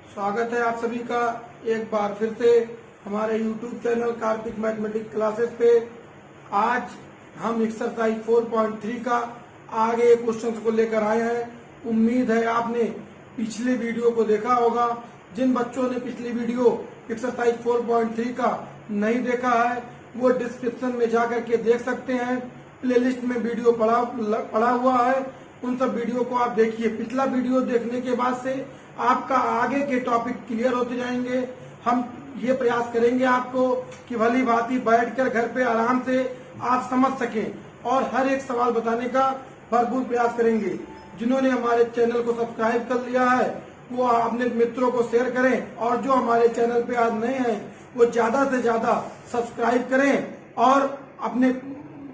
स्वागत है आप सभी का एक बार फिर से हमारे YouTube channel Kartik mathematics classes पे। आज हम एक्सरसाइज 4.3 का आगे क्वेश्चंस को लेकर आए हैं। उम्मीद है आपने पिछले वीडियो को देखा होगा। जिन बच्चों ने पिछली वीडियो एक्सरसाइज 4.3 का नहीं देखा है वो डिस्क्रिप्शन में जाकर के देख सकते हैं। प्लेलिस्ट में वीडियो पड़ा हुआ है, उन सब वीडियो को आप देखिए। पिछला वीडियो देखने के बाद से आपका आगे के टॉपिक क्लियर होते जाएंगे। हम ये प्रयास करेंगे आपको कि भली भांति बैठकर घर पे आराम से आप समझ सकें और हर एक सवाल बताने का भरपूर प्रयास करेंगे। जिन्होंने हमारे चैनल को सब्सक्राइब कर लिया है वो अपने मित्रों को शेयर करें और जो हमारे चैनल पे आज नए हैं वो ज्यादा से ज्यादा सब्सक्राइब करें और अपने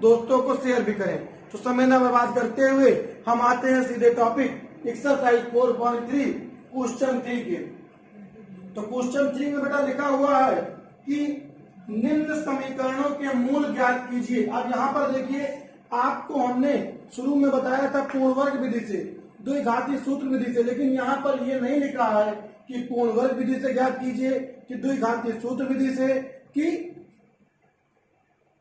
दोस्तों को शेयर भी करें। तो समय न बर्बाद करते हुए हम आते हैं सीधे टॉपिक एक्सरसाइज 4.3 क्वेश्चन 3 के। तो क्वेश्चन 3 में बेटा लिखा हुआ है कि निम्न समीकरणों के मूल ज्ञात कीजिए। अब यहाँ पर देखिए, आपको हमने शुरू में बताया था पूर्ण वर्ग विधि से, द्विघाती सूत्र विधि से, लेकिन यहाँ पर ये नहीं लिखा है कि पूर्ण वर्ग विधि से ज्ञात कीजिए कि द्विघाती सूत्र विधि से कि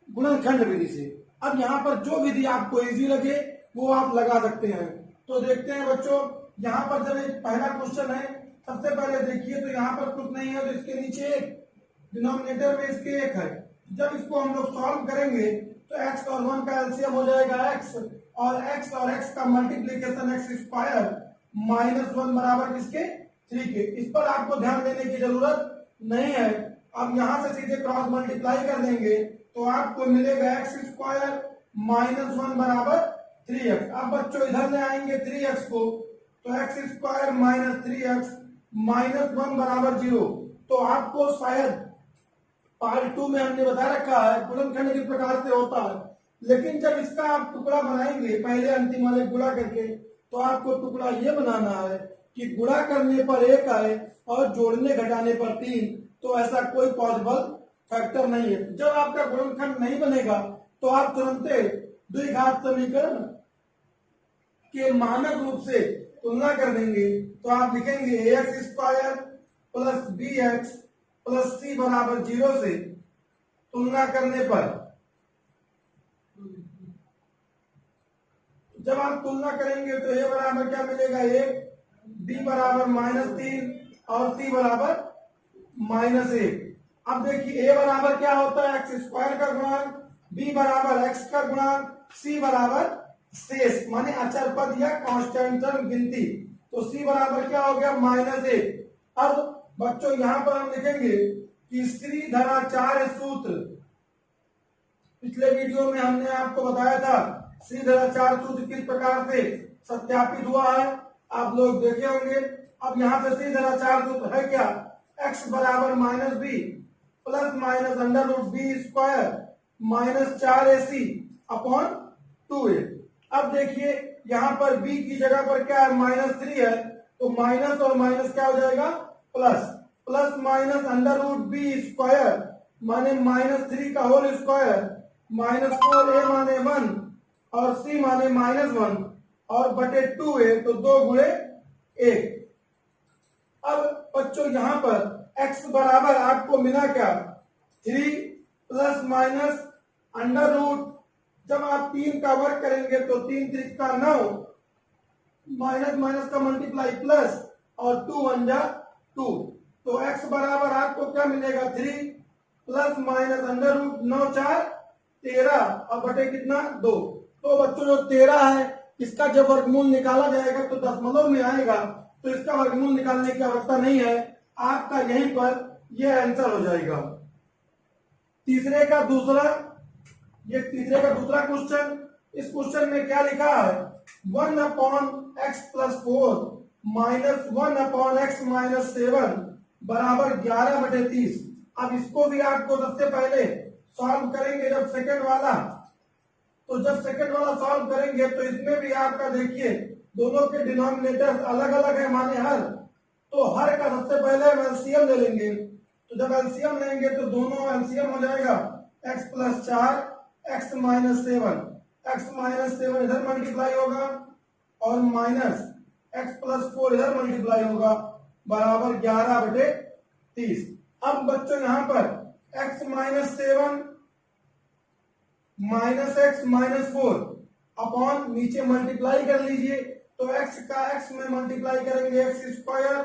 गुणनखंड विधि से। अब यहाँ पर जो विधि आपको इजी लगे वो आप लगा सकते हैं। तो देखते हैं बच्चों, यहाँ पर जब एक पहला क्वेश्चन है, सबसे पहले देखिए तो यहाँ पर कुछ नहीं है तो इसके नीचे एक डिनोमिनेटर में इसके एक है। जब इसको हम लोग सॉल्व करेंगे तो x और 1 का एलसीएम हो जाएगा x और x का मल्टीप्लीकेशन x स्क्वायर -1 बराबर किसके 3 के। इस पर आपको ध्यान देने की जरूरत नहीं है। अब यहाँ से सीधे क्रॉस मल्टीप्लाई कर देंगे तो आपको मिलेगा x स्क्वायर -1 बराबर 3x। अब बच्चों इधर ले आएंगे 3x को तो x स्क्वायर -3x -1 बराबर 0। तो आपको शायद पार्ट 2 में हमने बता रखा है गुणनखंड किस प्रकार से होता है, लेकिन जब इसका आप टुकड़ा बनाएंगे पहले अंतिम वाले गुणा करके तो आपको टुकड़ा ये बनाना है कि गुणा करने पर 1 आए और जोड़ने घटाने पर 3। तो ऐसा कोई पॉसिबल फैक्टर नहीं है। जब आपका गुणनखंड नहीं बनेगा तो आप तुरंत द्विघात समीकरण के मानक रूप से तुलना कर देंगे। तो आप लिखेंगे ax square plus bx plus c बराबर 0 से तुलना करने पर, जब आप तुलना करेंगे तो a बराबर क्या मिलेगा 1, b बराबर -3 और c बराबर -1। अब देखिए a बराबर क्या होता है x स्क्वायर का गुणांक, b बराबर x का गुणांक, c बराबर शेष माने अचर पद या कांस्टेंट गिनती। तो c बराबर क्या हो गया -1। अब बच्चों यहाँ पर हम लिखेंगे कि श्रीधराचार्य सूत्र, पिछले वीडियो में हमने आपको बताया था श्रीधराचार्य सूत्र किस प्रकार से सत्यापित हुआ है, आप लोग देखे होंगे। अब यहाँ पे श्रीधराचार्य सूत्र है क्या, x बराबर -b plus minus under root B square -4ac upon 2a। अब देखिए यहाँ पर b की जगह पर क्या है -3 है तो माइनस और माइनस क्या हो जाएगा plus, plus minus under root B square माने -3 का होल स्क्वायर -4a माने 1 और c माने -1 और बटे 2a तो 2 गुणे 1। अब बच्चों यहाँ पर x बराबर आपको मिला क्या 3 प्लस माइनस अंडर रूट, जब आप 3 का वर्ग करेंगे तो 3 3 का 9 माइनस माइनस का मल्टीप्लाई प्लस और 2 1 जा 2। तो x बराबर आपको क्या मिलेगा 3 प्लस माइनस अंडर रूट 9 4 13 और बटे कितना 2। तो बच्चों जो 13 है इसका जब वर्गमूल निकाला जाएगा तो दशमलव में आएगा, तो इसका वर्गमूल निकालने की आवश्यकता नहीं है, आपका यहीं पर यह आंसर हो जाएगा। तीसरे का दूसरा क्वेश्चन, इस क्वेश्चन में क्या लिखा है 1/x + 4 माइनस 1/x - 7 बराबर 11/30। अब इसको भी आपको सबसे पहले सॉल्व करेंगे जब सेकंड वाला, तो जब सेकंड वाला सॉल्व करेंगे तो इसमें भी आपका देखिए दोनों के डिनोमिनेटर अलग अलग है माने हर, तो हर का सबसे पहले हम एलसीएम ले लेंगे। तो जब एलसीएम लेंगे तो दोनों एलसीएम हो जाएगा x + 4 x - 7, x - 7 इधर मल्टीप्लाई होगा और माइनस x + 4 इधर मल्टीप्लाई होगा बराबर 11/30। अब बच्चों यहाँ पर x minus 7 minus x minus 4 upon नीचे मल्टीप्लाई कर लीजिए, तो x का x में मल्टीप्लाई करेंगे x स्क्वायर,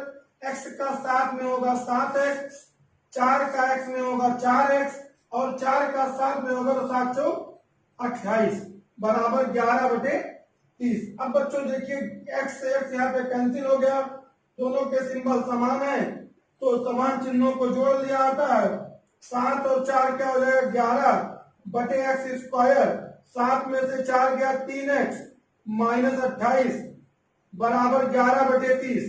x का 7 में होगा 7x, 4 का x में होगा 4x और 4 का 7 में होगा तो 7 चौक 28 बराबर 11/30। अब बच्चों देखिए x से x यहाँ पे कैंसिल हो गया, दोनों के सिंबल समान है तो समान चिन्हों को जोड़ लिया आता है। 7 और 4 क्या हो जाएगा 11/x स्क्वायर, 7 में से 4 गया 3x माइनस 28 बराबर 11/30।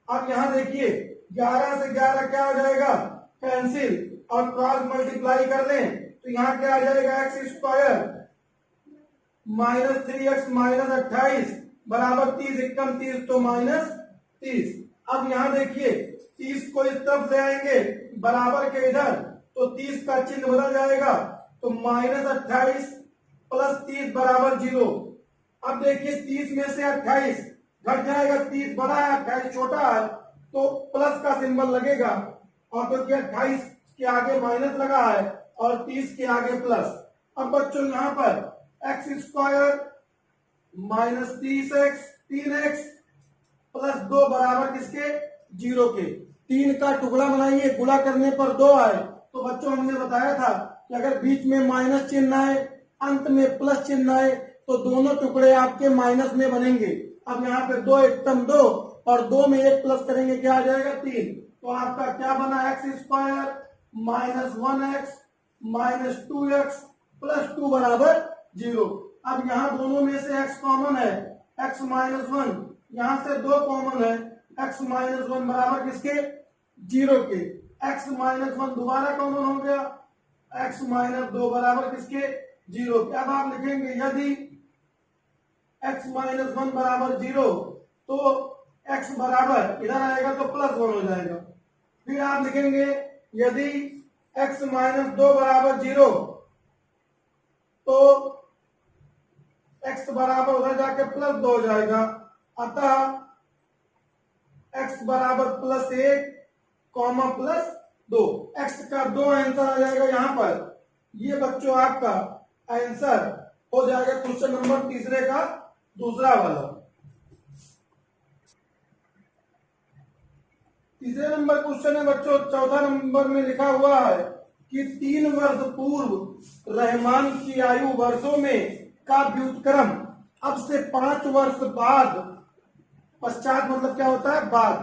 अब यहाँ देखिए 11 से 11 क्या हो जाएगा कैंसिल और क्रॉस मल्टीप्लाई कर लें तो यहाँ क्या आ जाएगा x square minus 3x minus 28 बराबर 30 एकम 30 तो माइनस 30। अब यहाँ देखिए 30 को इस तरफ ले आएंगे बराबर के इधर तो 30 का चिन्ह बदल जाएगा तो माइनस 28 प्लस 30 बराबर 0। अब देखिए 30 में से 28 घट जाएगा, 30 बड़ा है 28 छोटा है तो प्लस का सिंबल लगेगा और तो क्या 28 के आगे माइनस लगा है और 30 के आगे प्लस। अब बच्चों यहाँ पर x square minus 30x 3x plus 2 बराबर किसके 0 के। 3 का टुकड़ा बनाइए, गुणा करने पर 2 आए तो बच्चों हमने बताया था कि अगर बीच में माइनस चिन्ह आए अंत में प्लस चिन्ह आए तो दोनों टुकड़े आपके माइनस में बनेंगे। अब यहाँ पे 2 एकम 2 और 2 में 1 प्लस करेंगे क्या आ जाएगा 3, तो आपका क्या बना x square minus 1x minus 2x plus 2 बराबर 0। अब यहाँ दोनों में से x कॉमन है, x माइनस 1 यहाँ से 2 कॉमन है, x माइनस 1 बराबर किसके 0 के। x माइनस 1 दोबारा कॉमन हो गया, x माइनस 2 बराबर किसके 0 के। अब आप लिखेंगे यदि x माइनस 1 बराबर 0 तो x बराबर इधर आएगा तो प्लस 1 हो जाएगा। फिर आप लिखेंगे यदि x माइनस 2 बराबर 0 तो x बराबर उधर जाके प्लस 2 हो जाएगा, अतः x बराबर प्लस 1 कॉमा प्लस 2। x का 2 आंसर आ जाएगा यहाँ पर। ये बच्चों आपका आंसर हो जाएगा क्वेश्चन नंबर तीसरे का दूसरा वाला। तीसरे नंबर क्वेश्चन है बच्चों, चौथा नंबर में लिखा हुआ है कि 3 वर्ष पूर्व रहमान की आयु वर्षों में का व्युत्क्रम अब से 5 वर्ष बाद, पश्चात मतलब क्या होता है बाद,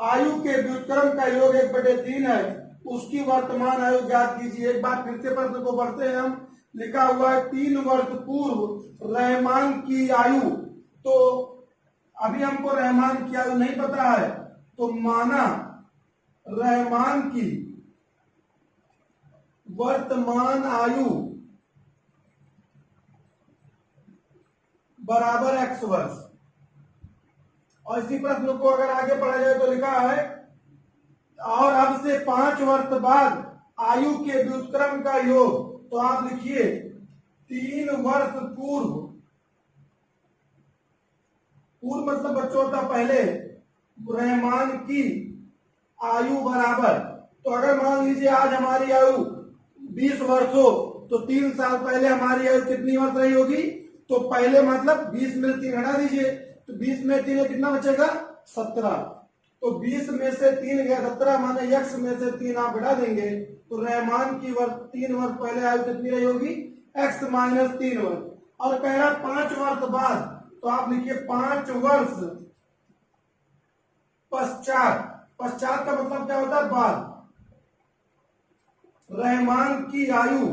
आयु के व्युत्क्रम का योग 1/3 है, उसकी वर्तमान आयु ज्ञात कीजिए। एक बार फिर से प्रश्न को पढ़ते हैं हम। लिखा हुआ है 3 वर्ष पूर्व रहमान की आयु, तो अभी हमको रहमान की आयु नहीं पता है तो माना रहमान की वर्तमान आयु बराबर x वर्ष। और इसी प्रश्न को अगर आगे पढ़ा जाए तो लिखा है और अब से 5 वर्ष बाद आयु के व्युत्क्रम का योग, तो आप लिखिए 3 वर्ष पूर्व, पूर्व मतलब बच्चों होता पहले, रहमान की आयु बराबर, तो अगर मान लीजिए आज हमारी आयु 20 वर्ष हो तो 3 साल पहले हमारी आयु कितनी वर्ष रही होगी, तो पहले मतलब 20 में 3 हटा दीजिए तो 20 में 3 कितना बचेगा 17, तो 20 में से 3 गया 17 माने x में से 3 आप घटा देंगे तो रहमान की 3 वर्ष पहले आयु कितनी रही होगी x माइनस 3 वर्ष। और कह रहा 5 वर्ष बाद, तो आप लिखिए 5 वर्ष पश्चात, पश्चात का मतलब क्या होता है बाद, रहमान की आयु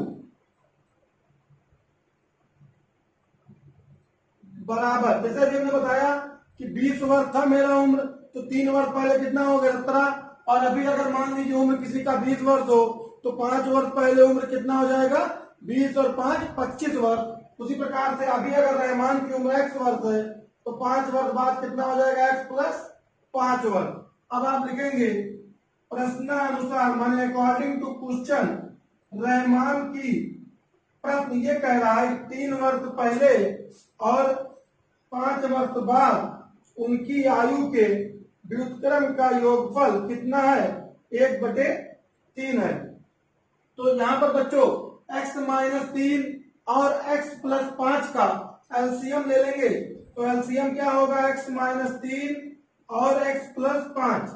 बराबर, जैसे अभी हमने बताया कि 20 वर्ष था मेरा उम्र तो 3 वर्ष पहले कितना हो गया 17, और अभी अगर मान लीजिए उम्र किसी का 20 वर्ष हो तो 5 वर्ष पहले उम्र कितना हो जाएगा 20 और 5 25 वर्ष। उसी प्रकार से अभी अगर रहमान की उम्र x वर्ष है तो 5 वर्ष बाद कितना हो जाएगा x प्लस 5 वर्ष। अब आप लिखेंगे प्रश्नानुसार माने अकॉर्डिंग टू क्वेश्चन, रहमान की, प्रश्न ये कह रहा है 3 वर्ष पहले और 5 वर्ष बाद उनकी आयु के व्युत्क्रम का योगफल कितना है, 1/3 है। तो यहाँ पर बच्चों x माइनस 3 और x प्लस 5 का एलसीएम ले लेंगे। तो एलसीएम क्या होगा, x माइनस 3 और x प्लस 5।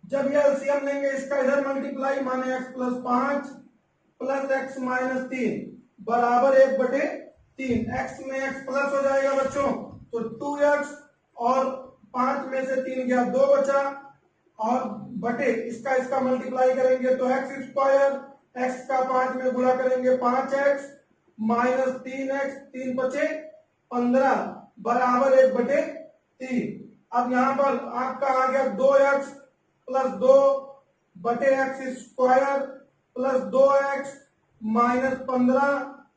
जब ये एलसीएम लेंगे इसका इधर मल्टीप्लाई, माने x plus 5 plus x minus 3 बराबर 1/3। x में x प्लस हो जाएगा बच्चों, तो 2x और 5 में से 3 गया 2 बचा, और बटे इसका मल्टीप्लाई करेंगे तो x स्क्वायर, x का 5 में गुणा करेंगे 5x माइनस 3x, 3 बचे 15 बराबर 1/3। अब यहाँ पर आपका आ गया 2x प्लस 2 बटे x square plus 2x minus 15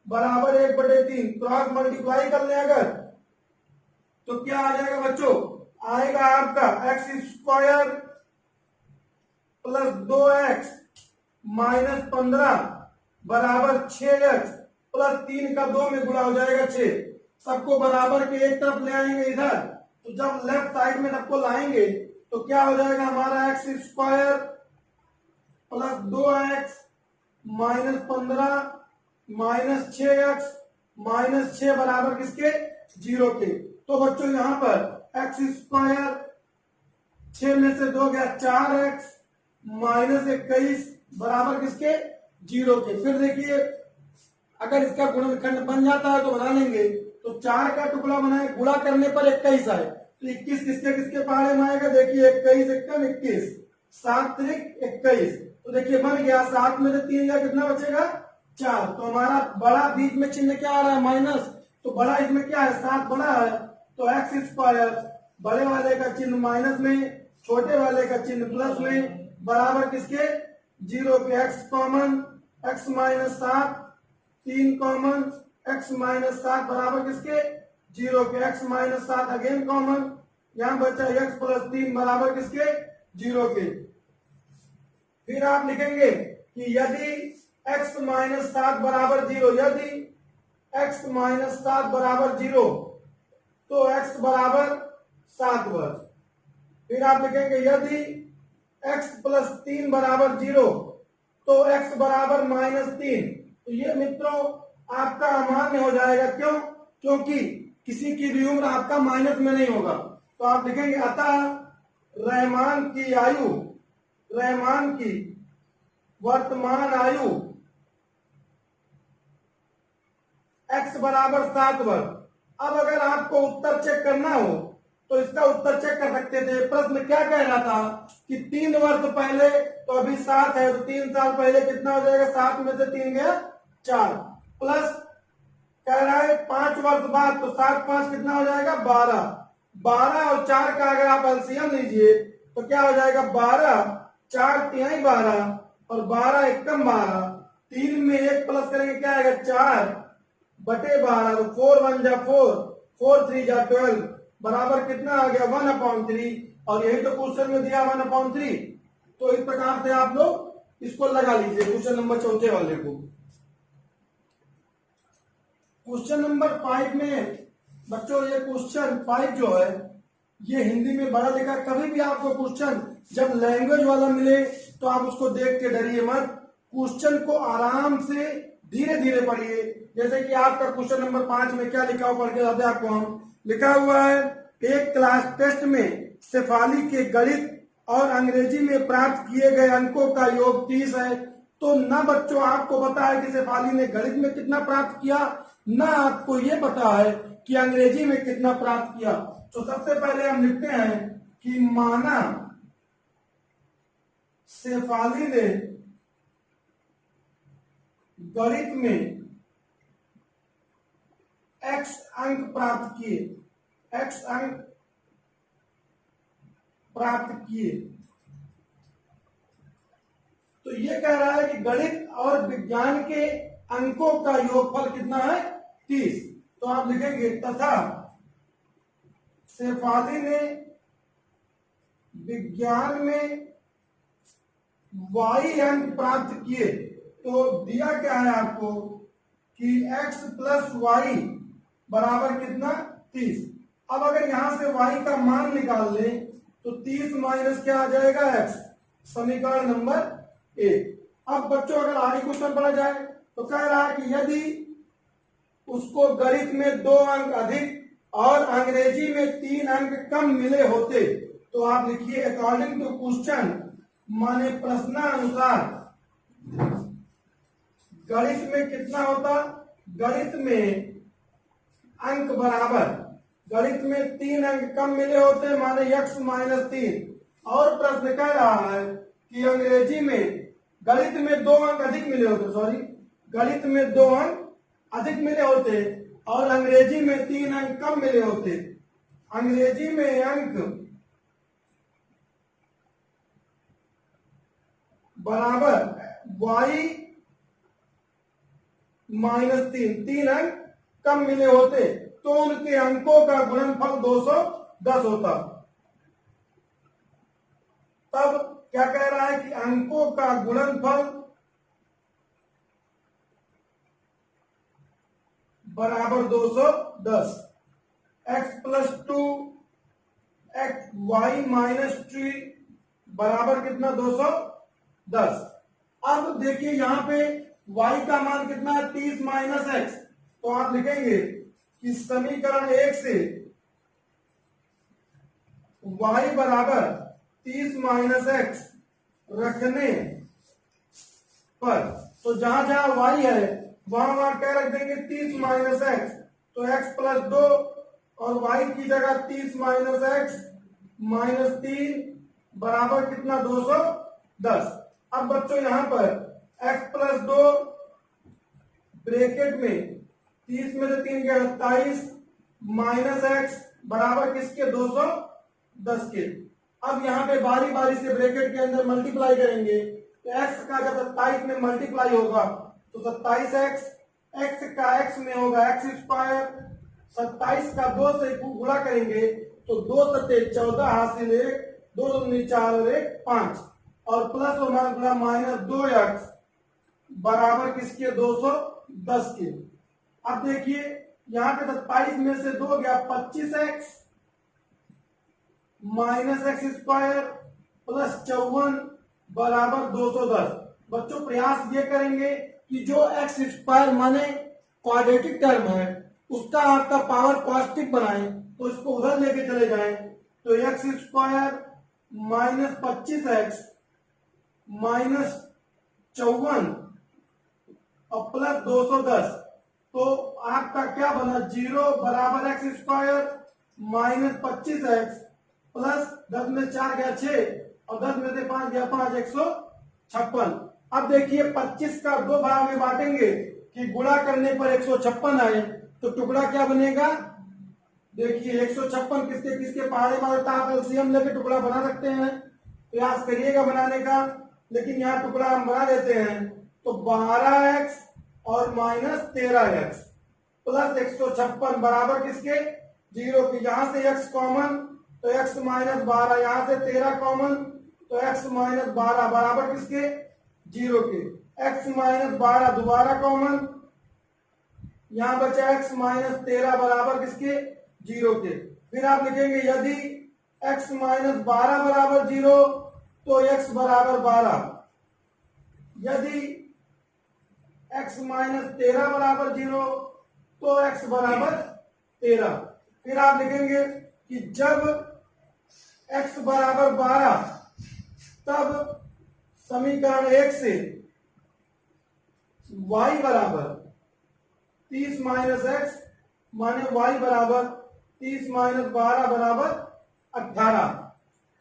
बराबर 1/3। क्रॉस मल्टीप्लाई कर ले अगर तो क्या आ जाएगा बच्चों, आएगा आपका x square plus 2x minus 15 बराबर 6x प्लस 3 का 2 में गुणा हो जाएगा 6। सबको बराबर के एक तरफ ले आएंगे इधर, तो जब लेफ्ट साइड में सबको लाएंगे तो क्या हो जाएगा हमारा x square plus 2x minus 15 minus 6x minus 6 बराबर किसके, 0 के। तो बच्चों यहाँ पर x स्क्वायर 6 में से 2 गया 4x माइनस 21 बराबर किसके, 0 के। फिर देखिए अगर इसका गुणनखंड बन जाता है तो बना लेंगे। तो 4 का टुकड़ा बनाए, गुणा करने पर 21 आए, तो 21 किसके किसके पहाड़े में आएगा, देखिए 21 एकम 21, 7 त्रिक 21। तो देखिए बन गया, 7 में से 3 गया, कितना बचेगा 4। तो हमारा बड़ा बीच में चिन्ह क्या आ रहा है, माइनस। तो बड़ा इसमें क्या है, 7 बड़ा है, तो एक्स स्क्वायर बड़े वाले का चिन्ह माइनस में, छोटे वाले का चिन्ह प्लस में, बराबर किसके, 0 के। X common, x minus 7, 3 common, x minus 7 बराबर किसके, 0 के। एक्स माइनस 7 अगेन कॉमन, यहां बचा एक्स प्लस 3 बराबर किसके, 0 के। फिर आप लिखेंगे कि यदि x माइनस 7 बराबर 0, यदि x माइनस 7 बराबर 0 तो x बराबर 7 वर्ग। फिर आप लिखेंगे यदि x प्लस 3 बराबर 0 तो x बराबर माइनस 3। तो ये मित्रों आपका अमान्य हो जाएगा, क्यों, क्योंकि किसी की भी उम्र आपका माइनस में नहीं होगा। तो आप लिखेंगे अतः रहमान की आयु, रहमान की वर्तमान आयु x बराबर 7 वर्ग। अब अगर आपको उत्तर चेक करना हो तो इसका उत्तर चेक कर सकते थे। प्रश्न क्या कह रहा था कि 3 वर्ष पहले, तो अभी 7 है, तो 3 साल पहले कितना हो जाएगा, 7 में से 3 गया 4, प्लस कह रहा है 5 वर्ष बाद, तो 7 5 कितना हो जाएगा 12। 12 और 4 का अगर आप एलसीएम लीजिए तो क्या हो जाएगा 12, 4 तिहाई 12 और 12 एकम 12। 3 में 1 प्लस करेंगे क्या आएगा 4 बटे 12, तो 4 1 जा 4, 4 3 जा 12 बराबर कितना आ गया 1/3। और यही तो क्वेश्चन में दिया 1/3। तो इस प्रकार से आप लोग इसको लगा लीजिए क्वेश्चन नंबर 4 वाले को। क्वेश्चन नंबर 5 में बच्चों, ये क्वेश्चन 5 जो है ये हिंदी में बड़ा लिखा। कभी भी आपको क्वेश्चन जब लैंग्वेज वाला मिले तो आप उसको देख के डरिए मत, क्वेश्चन को आराम से धीरे धीरे पढ़िए। जैसे कि आपका क्वेश्चन नंबर 5 में क्या लिखा हुआ पढ़ के बताते आपको हम। लिखा हुआ है एक क्लास टेस्ट में शेफाली के गणित और अंग्रेजी में प्राप्त किए गए अंकों का योग 30 है। तो ना बच्चों आपको पता है कि शेफाली ने गणित में कितना प्राप्त किया, ना आपको ये पता है कि अंग्रेजी में कितना प्राप्त किया। तो सबसे पहले हम लिखते हैं कि माना शेफाली ने गणित में x अंक प्राप्त किए, x अंक प्राप्त किए। तो ये कह रहा है कि गणित और विज्ञान के अंकों का योगफल कितना है 30। तो आप लिखेंगे तथा शेफाली ने विज्ञान में y अंक प्राप्त किए। तो दिया क्या है आपको कि x प्लस वाई बराबर कितना 30। अब अगर यहां से y का मान निकाल लें तो 30 माइनस क्या आ जाएगा x, समीकरण नंबर 1। अब बच्चों अगर आगे क्वेश्चन पढ़ा जाए तो कह रहा है कि यदि उसको गणित में 2 अंक अधिक और अंग्रेजी में 3 अंक कम मिले होते तो आप लिखिए अकॉर्डिंग टू क्वेश्चन, माने प्रश्नानुसार गणित में कितना होता, गणित में अंक बराबर, गणित में 3 अंक कम मिले होते माने x माइनस 3। और प्रश्न कह रहा है कि अंग्रेजी में गणित में 2 अंक अधिक मिले होते, सॉरी गणित में 2 अंक अधिक मिले होते और अंग्रेजी में 3 अंक कम मिले होते। अंग्रेजी में अंक बराबर y माइनस 3 अंक कम मिले होते तो उनके अंकों का गुणनफल 210 होता। तब क्या कह रहा है कि अंकों का गुणनफल बराबर 210, x plus 2 X Y minus 3 बराबर कितना 210। अब देखिए यहाँ पे y का मान कितना है 30 माइनस एक्स, तो आप लिखेंगे कि समीकरण 1 से y बराबर 30 माइनस एक्स रखने पर, तो जहां जहां y है वहां वहां क्या रख देंगे 30 माइनस एक्स, तो x प्लस 2 और y की जगह 30 माइनस एक्स माइनस 3 बराबर कितना 210। अब बच्चों यहां पर x प्लस 2 ब्रैकेट में 30 में से 3 गया 27 माइनस एक्स बराबर किसके 210 के। अब यहाँ पे बारी बारी से ब्रैकेट के अंदर मल्टीप्लाई करेंगे तो x का जब 27 में मल्टीप्लाई होगा तो 27x, x का x में होगा x स्क्वायर, 27 का 2 से गुणा करेंगे तो 2 सत्ते 14 हासिल 1, 2 दूनी 4 और 1 5 और प्लस और माइनस 2x बराबर किसके 210 के। अब देखिए यहाँ पे 27 में से 2 गया 25x minus x square plus 54 बराबर 210। बच्चों प्रयास ये करेंगे कि जो एक्स स्क्वायर माने क्वाड्रेटिक टर्म है उसका आपका पावर पॉजिटिव बनाएं, तो इसको उधर लेके चले जाएं तो x square minus 25x minus 54 और प्लस 210, तो आपका क्या बना 0 बराबर x square minus 25x plus 10 में 4 गया 6 और 10 में से 5 गया 5, 156। अब देखिए 25 का 2 भाग में बांटेंगे कि गुणा करने पर 156 आए तो टुकड़ा क्या बनेगा, देखिए 156 किसके किसके पहाड़े मारता आप एलसीएम लेके टुकड़ा बना सकते हैं, प्रयास करिएगा बनाने का, लेकिन यहाँ टुकड़ा हम बना देते हैं तो 12x और माइनस 13x प्लस 156 बराबर किसके 0 की। यहां से x कॉमन तो x माइनस 12, यहां से 13 कॉमन तो x माइनस 12 बराबर किसके 0 के। x माइनस 12 दोबारा कॉमन, यहां बचा x माइनस 13 बराबर किसके 0 के। फिर आप लिखेंगे यदि x माइनस 12 बराबर 0 तो x बराबर 12, यदि x माइनस 13 बराबर 0 तो x बराबर 13। फिर आप लिखेंगे कि जब x बराबर 12 तब समीकरण 1 से y बराबर 30 माइनस एक्स माने y बराबर 30 माइनस 12 बराबर 18।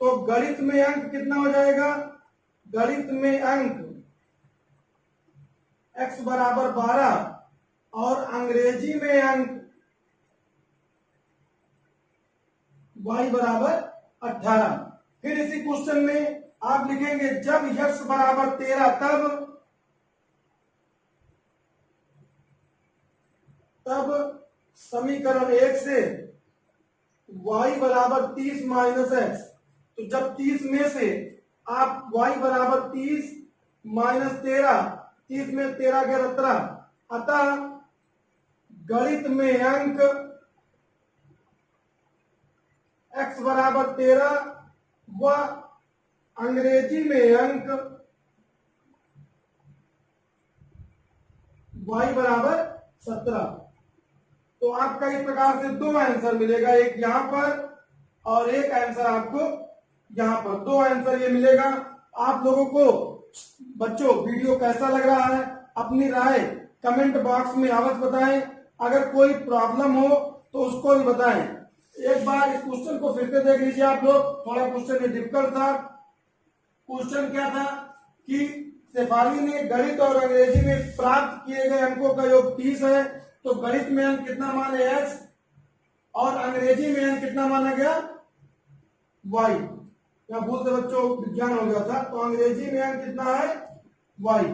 तो गणित में अंक कितना हो जाएगा, गणित में अंक x बराबर 12 और अंग्रेजी में अंक y बराबर 18। फिर इसी क्वेश्चन में आप लिखेंगे जब x बराबर 13 तब समीकरण 1 से y बराबर 30 माइनस एक्स, तो जब 30 में से आप y बराबर 30 माइनस 13, 30 में 13 के 17, अतः गणित में अंक x बराबर 13 व अंग्रेजी में अंक y बराबर 17। तो आपका इस प्रकार से दो आंसर मिलेगा, एक यहां पर और एक आंसर आपको यहां पर, दो आंसर ये मिलेगा। आप लोगों को बच्चों वीडियो कैसा लग रहा है अपनी राय कमेंट बॉक्स में अवश्य बताएं। अगर कोई प्रॉब्लम हो तो उसको भी बताएं। एक बार इस क्वेश्चन को फिर से देख लीजिए आप लोग, थोड़ा क्वेश्चन डिफिकल्ट था। क्वेश्चन क्या था कि शेफाली ने गणित और अंग्रेजी में प्राप्त किए गए अंकों का योग 30 है, तो गणित में अंक कितना माने x और अंग्रेजी में अंक कितना माना गया y। या भूल से बच्चों विज्ञान हो गया था, तो अंग्रेजी में अंक कितना है y,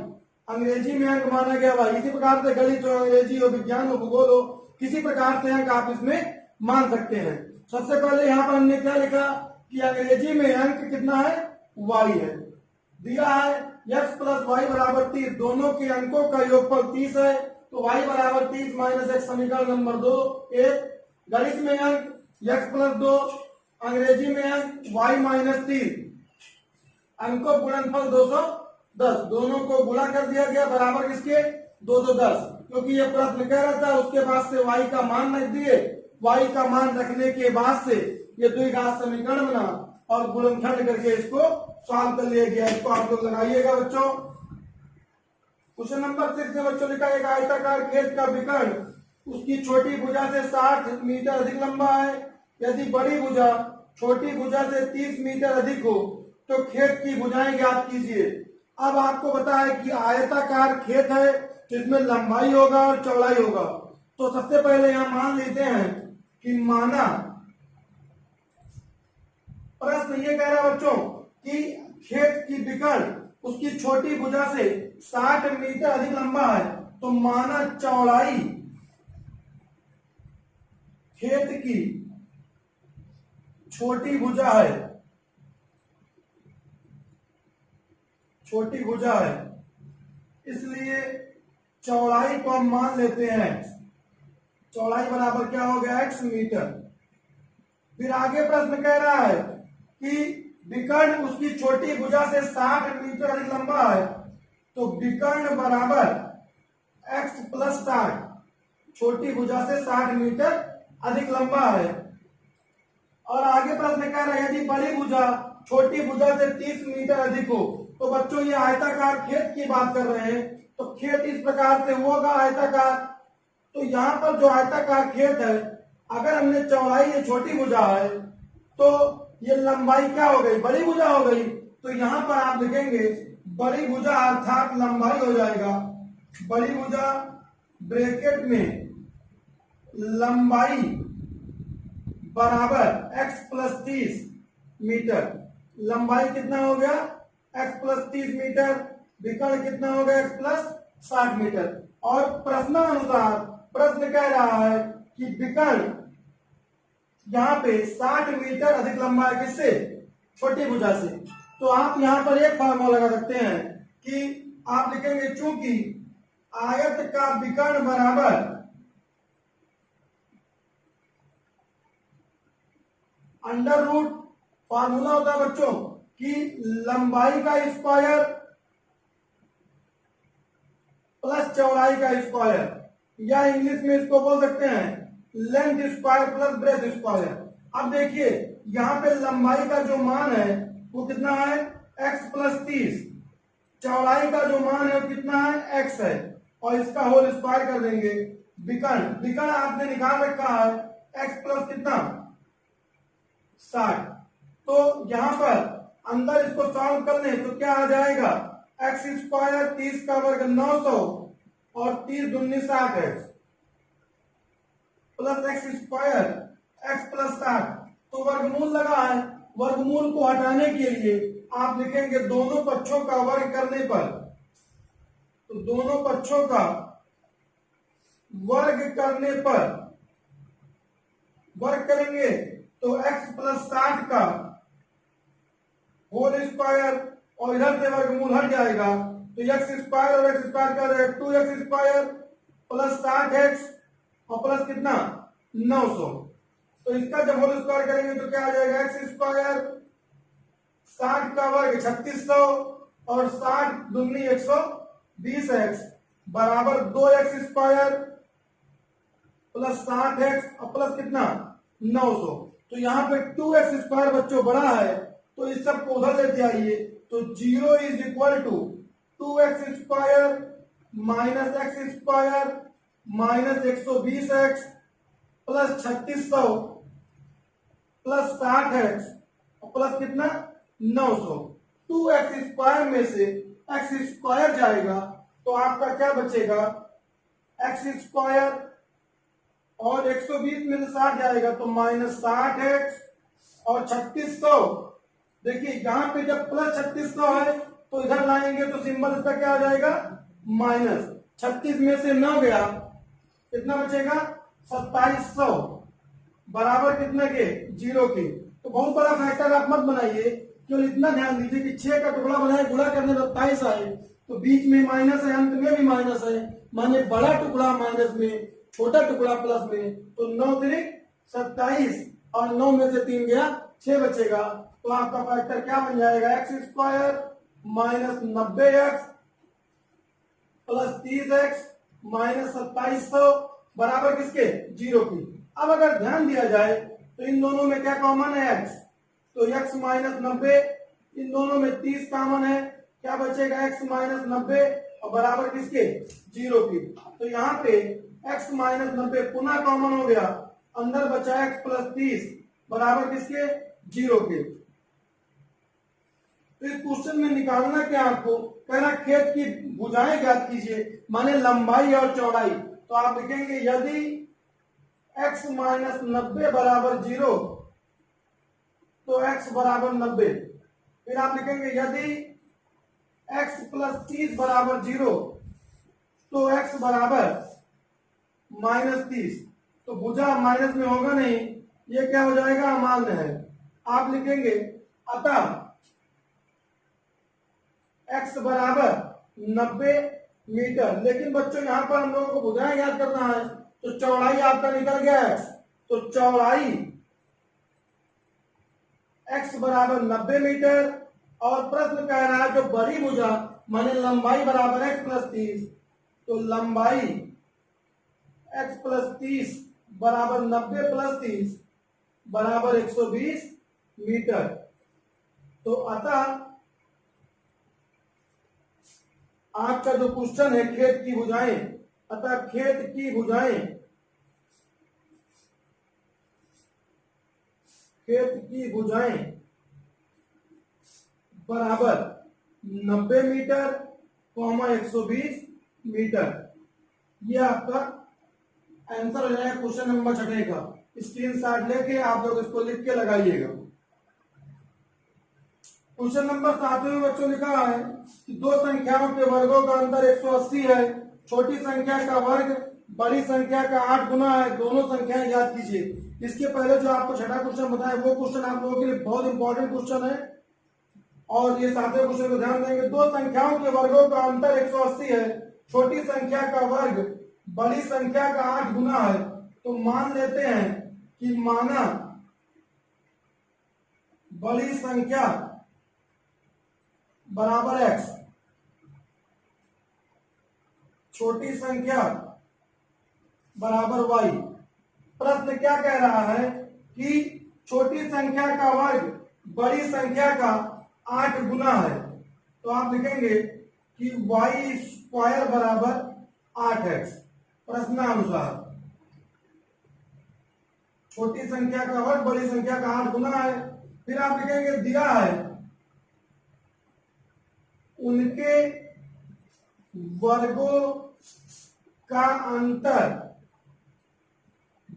अंग्रेजी में अंक माना गया y। इसी प्रकार से गणित हो, अंग्रेजी हो, विज्ञान हो, भूगोल हो, किसी प्रकार से अंक आप इसमें मान सकते हैं। सबसे पहले यहाँ पर हमने क्या लिखा कि अंग्रेजी में अंक कितना है y है, दिया है x प्लस वाई बराबर 30, दोनों के अंकों का योगफल 30 है, तो y बराबर 30 माइनस x समीकरण नंबर 2 एक। गणित में अंक x प्लस 2, अंग्रेजी में अंक y माइनस 30, अंकों गुणनफल 210, दोनों को गुणा कर दिया गया बराबर किसके 210, क्योंकि ये प्रश्न कह रहा था उसके बाद से y का मान रख दिए, y का मान रखने के बाद से ये द्विघात समीकरण बना और गुणनखंड करके इसको सॉल्व कर लिया गया। इसको आप लोग लगाइएगा बच्चों। क्वेश्चन नंबर 6 में बच्चों लिखा एक आयताकार खेत का विकर्ण उसकी छोटी भुजा से 60 मीटर अधिक लंबा है, यदि बड़ी भुजा छोटी भुजा से 30 मीटर अधिक हो तो खेत की भुजाएं ज्ञात कीजिए। अब आपको पता है कि आयताकार खेत है जिसमें लंबाई होगा और चौड़ाई होगा, तो सबसे पहले यहां मान लेते हैं कि माना प्रश्न ये कह रहा है बच्चों कि खेत की विकर्ण उसकी छोटी भुजा से 60 मीटर अधिक लंबा है, तो माना चौड़ाई खेत की छोटी भुजा है, छोटी भुजा है, इसलिए चौड़ाई को हम मान लेते हैं, चौड़ाई बराबर क्या हो गया x मीटर। फिर आगे प्रश्न कह रहा है कि विकर्ण उसकी छोटी भुजा से 60 मीटर अधिक लंबा है, तो विकर्ण बराबर x प्लस 60, छोटी भुजा से 60 मीटर अधिक लंबा है। और आगे प्रश्न कह रहा है यदि बड़ी भुजा छोटी भुजा से 30 मीटर अधिक हो, तो बच्चों ये आयताकार खेत की बात कर रहे हैं, तो खेत इस प्रकार से होगा आयताकार। तो यहाँ पर जो आयताकार खेत है, अगर हमने चौड़ाई ये छोटी भुजा है तो ये लंबाई क्या हो गई बड़ी भुजा हो गई, तो यहाँ पर आप लिखेंगे बड़ी भुजा अर्थात लंबाई हो जाएगा बड़ी भुजा ब्रैकेट में लंबाई बराबर x प्लस 30 मीटर। लंबाई कितना हो गया x प्लस 30 मीटर, विकर्ण कितना हो गया x प्लस 60 मीटर। और प्रश्नानुसार प्रश्न कह रहा है कि विकर्ण यहाँ पे 60 मीटर अधिक लंबा है किससे छोटी भुजा से, तो आप यहाँ पर एक फार्मूला लगा सकते हैं कि आप लिखेंगे चूंकि आयत का विकर्ण बराबर अंडर रूट, फार्मूला होता है बच्चों कि लंबाई का स्क्वायर प्लस चौड़ाई का स्क्वायर, या इंग्लिश में इसको बोल सकते हैं length square plus breadth square. अब देखिए यहाँ पे लंबाई का जो मान है वो कितना है x प्लस 30, चौड़ाई का जो मान है वो कितना है x है, और इसका होल स्क्वायर कर देंगे। विकर्ण आपने निकाल रखा है x प्लस कितना 60, तो यहाँ पर अंदर इसको सॉल्व कर लें तो क्या आ जाएगा x स्क्वायर 30 का वर्ग 900 और 30 दूनी 60x plus x square x plus 60, तो वर्गमूल लगा है, वर्गमूल को हटाने के लिए आप लिखेंगे दोनों पक्षों का वर्ग करने पर, तो दोनों पक्षों का वर्ग करने पर वर्ग करेंगे तो x प्लस 60 का होल स्क्वायर और इधर से वर्गमूल हट जाएगा, तो x स्क्वायर और x स्क्वायर का 2x स्क्वायर प्लस 60x और प्लस कितना 900, तो इसका जब होल स्क्वायर करेंगे तो क्या आ जाएगा x स्क्वायर 60 का वर्ग 3600 और 60 दूनी 120x बराबर 2x² प्लस 60x और प्लस कितना 900। तो यहाँ पे 2x² बच्चों बड़ा है तो इस सब को उधर लेते आइए, तो 0 is equal to 2x² minus x² minus 120x plus 3600 plus 60x plus कितना 900। 2x² में से x² जाएगा तो आपका क्या बचेगा x² और 120 में से 60 जाएगा तो माइनस 60x और 3600। देखिए यहाँ पे जब प्लस 3600 है तो इधर लाएंगे तो सिंबल इसका क्या हो जाएगा माइनस। 36 में से 9 गया कितना बचेगा 2700 बराबर कितने के 0 के। तो बहुत बड़ा फैक्टर आप मत बनाइए, केवल इतना ध्यान दीजिए कि 6 का टुकड़ा बनाए गुणा करने में 27 आए तो बीच में माइनस है अंत में भी माइनस है, माने बड़ा टुकड़ा माइनस में छोटा टुकड़ा प्लस में, तो 9 तिरिक 27 और 9 में से 3 गया 6 बचेगा। तो आपका फैक्टर क्या बन जाएगा x² minus 90x plus 30x minus 2700 बराबर किसके 0 की। अब अगर ध्यान दिया जाए तो इन दोनों में क्या कॉमन है x, तो x माइनस 90, इन दोनों में 30 कॉमन है, क्या बचेगा x माइनस 90 और बराबर किसके 0 की। तो यहाँ पे x माइनस 90 पुनः कॉमन हो गया, अंदर बचा x प्लस 30 बराबर किसके 0 के। तो इस क्वेश्चन में निकालना क्या आपको कह रहा खेत की भुजाएं ज्ञात कीजिए, माने लंबाई और चौड़ाई। तो आप लिखेंगे यदि x माइनस 90 बराबर 0 तो x बराबर 90, फिर आप लिखेंगे यदि x प्लस 30 बराबर 0 तो x बराबर माइनस 30। तो भुजा माइनस में होगा नहीं, ये क्या हो जाएगा अमान्य है। आप लिखेंगे अतः x बराबर 90 मीटर। लेकिन बच्चों यहाँ पर हम लोगों को भुजाएं याद करना है, तो चौड़ाई आपका निकल गया है, तो चौड़ाई x बराबर 90 मीटर और प्रश्न कह रहा है जो बड़ी भुजा माने लंबाई बराबर x प्लस 30, तो लंबाई x प्लस 30 बराबर 90 प्लस 30 बराबर 120 मीटर। तो अतः आपका जो क्वेश्चन है खेत की भुजाएं, अतः खेत की भुजाएं बराबर 90 मीटर 120 मीटर। ये आपका आंसर हो जाएगा क्वेश्चन नंबर 6 का। स्क्रीनशॉट लेके आप लोग इसको लिख के लगाइएगा। क्वेश्चन नंबर 7 में बच्चों लिखा है कि दो संख्याओं के वर्गों का अंतर 180 है, छोटी संख्या का वर्ग बड़ी संख्या का 8 गुना है, दोनों संख्याएं याद कीजिए। इसके पहले जो आपको 6ठा क्वेश्चन बताया वो क्वेश्चन आप लोगों के लिए बहुत इंपॉर्टेंट क्वेश्चन है और ये 7वें क्वेश्चन को ध्यान देंगे। दो संख्याओं के वर्गों का अंतर 180 है, छोटी संख्या का वर्ग बड़ी संख्या का 8 गुना है, तो मान लेते हैं कि माना बड़ी संख्या बराबर x, छोटी संख्या बराबर y। प्रश्न क्या कह रहा है कि छोटी संख्या का वर्ग बड़ी संख्या का 8 गुना है, तो आप लिखेंगे कि y² बराबर 8x। प्रश्नानुसार छोटी संख्या का वर्ग बड़ी संख्या का 8 गुना है। फिर आप लिखेंगे दिया है उनके वर्गों का अंतर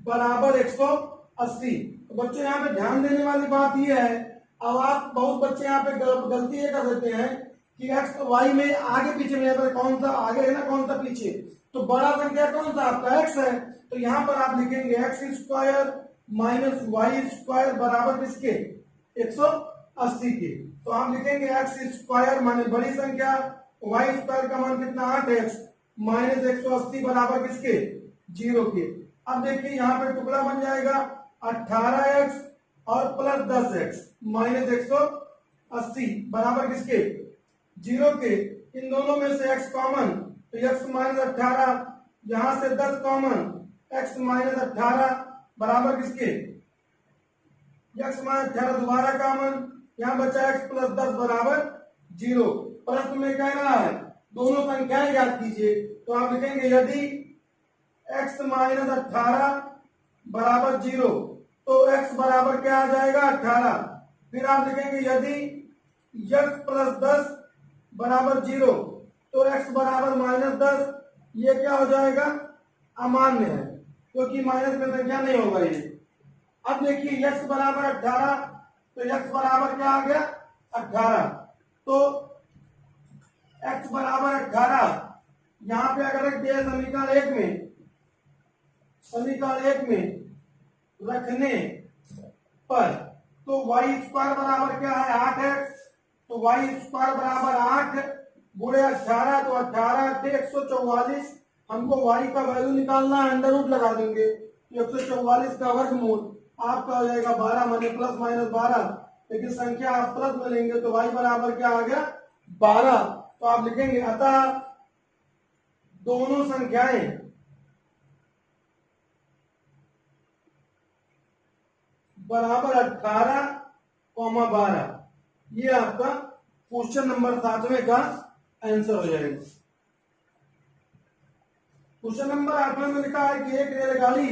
बराबर 180। तो बच्चों यहाँ पे ध्यान देने वाली बात यह है, अब आप बहुत बच्चे यहाँ पे गलती ये कर देते हैं कि x तो y में आगे पीछे में तो कौन सा आगे है ना कौन सा पीछे, तो बड़ा संख्या कौन सा आपका x है, तो यहाँ पर आप लिखेंगे x² माइनस y² बराबर किसके 180 के। तो हम लिखेंगे x² माने बड़ी संख्या, y² का मान कितना 8x माइनस 180 बराबर किसके 0 के। अब देखिए यहाँ पे टुकड़ा बन जाएगा 18x और प्लस 10x माइनस 80 बराबर किसके 0 के। इन दोनों में से x कॉमन तो x माइनस 18, यहां से 10 कॉमन x माइनस 18 बराबर किसके x माइनस 18 दोबारा कॉमन, यहां बचा x प्लस 10 बराबर 0। प्रश्न में कह रहा है दोनों संख्याएं ज्ञात कीजिए, तो आप लिखेंगे यदि x माइनस 18 बराबर 0 तो x बराबर क्या आ जाएगा 18। फिर आप लिखेंगे यदि x प्लस 10 बराबर 0 तो x बराबर माइनस 10, ये क्या हो जाएगा अमान्य है क्योंकि माइनस में संख्या नहीं होगा ये। अब देखिए x बराबर 18 तो x बराबर क्या आ गया 18, तो x बराबर 18 यहां पे अगर रख दिया समीकरण 1 में रखने पर तो y स्क्वायर बराबर क्या है 8x, तो y स्क्वायर बराबर 8 गुणे 18 तो 18 से 144, हमको y का वैल्यू निकालना है, अंडर रूट लगा देंगे 144 का वर्गमूल आपका हो जाएगा 12 माने प्लस माइनस 12, लेकिन संख्या आप प्लस में लेंगे तो y बराबर क्या आ गया 12। तो आप लिखेंगे अतः दोनों संख्याएं बराबर 18, 12, ये आपका क्वेश्चन नंबर 7वें का आंसर हो जाएगा। क्वेश्चन नंबर 8वें में लिखा है कि एक रेलगाड़ी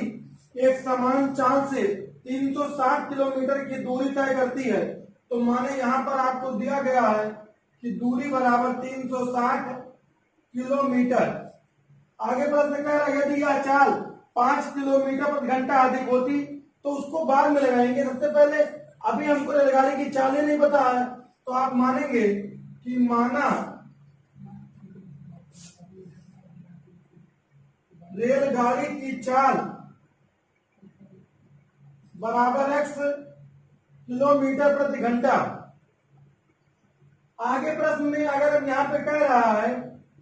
एक समान चाल से 360 किलोमीटर की दूरी तय करती है, तो माने यहाँ पर आपको दिया गया है कि दूरी बराबर 360 किलोमीटर। आगे प्रश्न कह रहा है यदि यह चाल 5 किलोमीटर प्रति घंटा अधिक होती तो उसको बाद में लगाएंगे। सबसे पहले अभी हमको रेलगाड़ी की चालें नहीं पता है, तो आप मानेंगे कि माना रेलगाड़ी की चाल बराबर x किलोमीटर प्रति घंटा। आगे प्रश्न में अगर यहाँ पे कह रहा है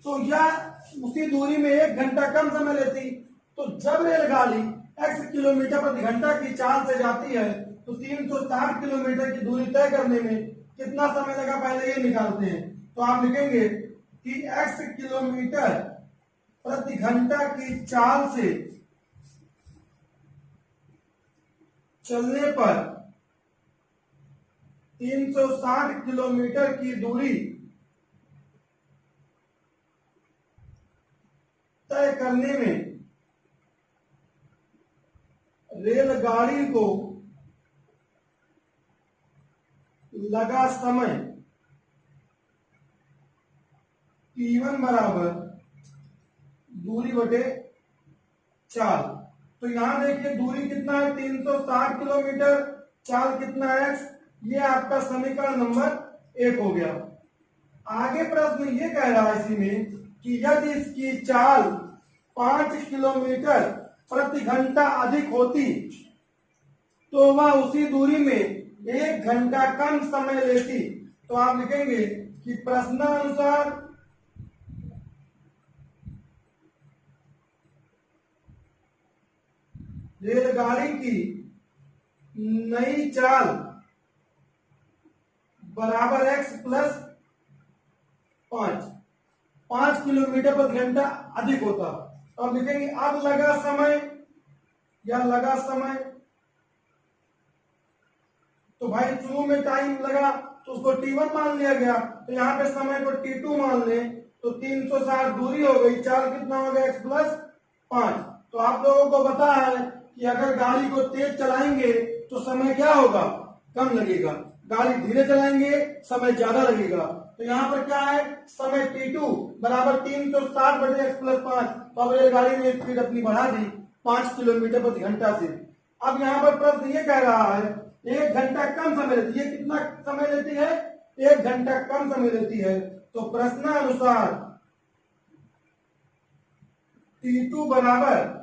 तो यह उसी दूरी में 1 घंटा कम समय लेती, तो जब रेलगाड़ी x किलोमीटर प्रति घंटा की चाल से जाती है तो 360 किलोमीटर की दूरी तय करने में कितना समय लगा पहले ये निकालते हैं। तो आप लिखेंगे कि x किलोमीटर प्रति घंटा की चाल से चलने पर 360 किलोमीटर की दूरी तय करने में रेलगाड़ी को लगा समय t1 बराबर दूरी बटे चाल। तो यहां देखिए दूरी कितना है 360 किलोमीटर, चाल कितना है x, ये आपका समीकरण नंबर 1 हो गया। आगे प्रश्न ये कह रहा है इसी में कि यदि इसकी चाल 5 किलोमीटर प्रति घंटा अधिक होती तो वह उसी दूरी में 1 घंटा कम समय लेती। तो आप लिखेंगे कि प्रश्नानुसार रेलगाड़ी की नई चाल बराबर x प्लस 5 किलोमीटर प्रति घंटा अधिक होता। तो आप लिखेंगे अब लगा समय या लगा समय, तो भाई शुरू में टाइम लगा तो उसको t1 मान लिया गया, तो यहाँ पे समय को t2 मान ले तो 360 दूरी हो गई, चाल कितना हो गया x प्लस 5। तो आप लोगों को पता है कि अगर गाड़ी को तेज चलाएंगे तो समय क्या होगा कम लगेगा, गाड़ी धीरे चलाएंगे समय ज्यादा लगेगा। तो यहाँ पर क्या है समय t2 बराबर 360 बटे x प्लस 5। तो अब रेलगाड़ी ने स्पीड अपनी बढ़ा दी 5 किलोमीटर प्रति घंटा से। अब यहाँ पर प्रश्न ये कह रहा है 1 घंटा कम समय लेती है, कितना समय लेती है 1 घंटा कम समय लेती है। तो प्रश्नानुसार t2 बराबर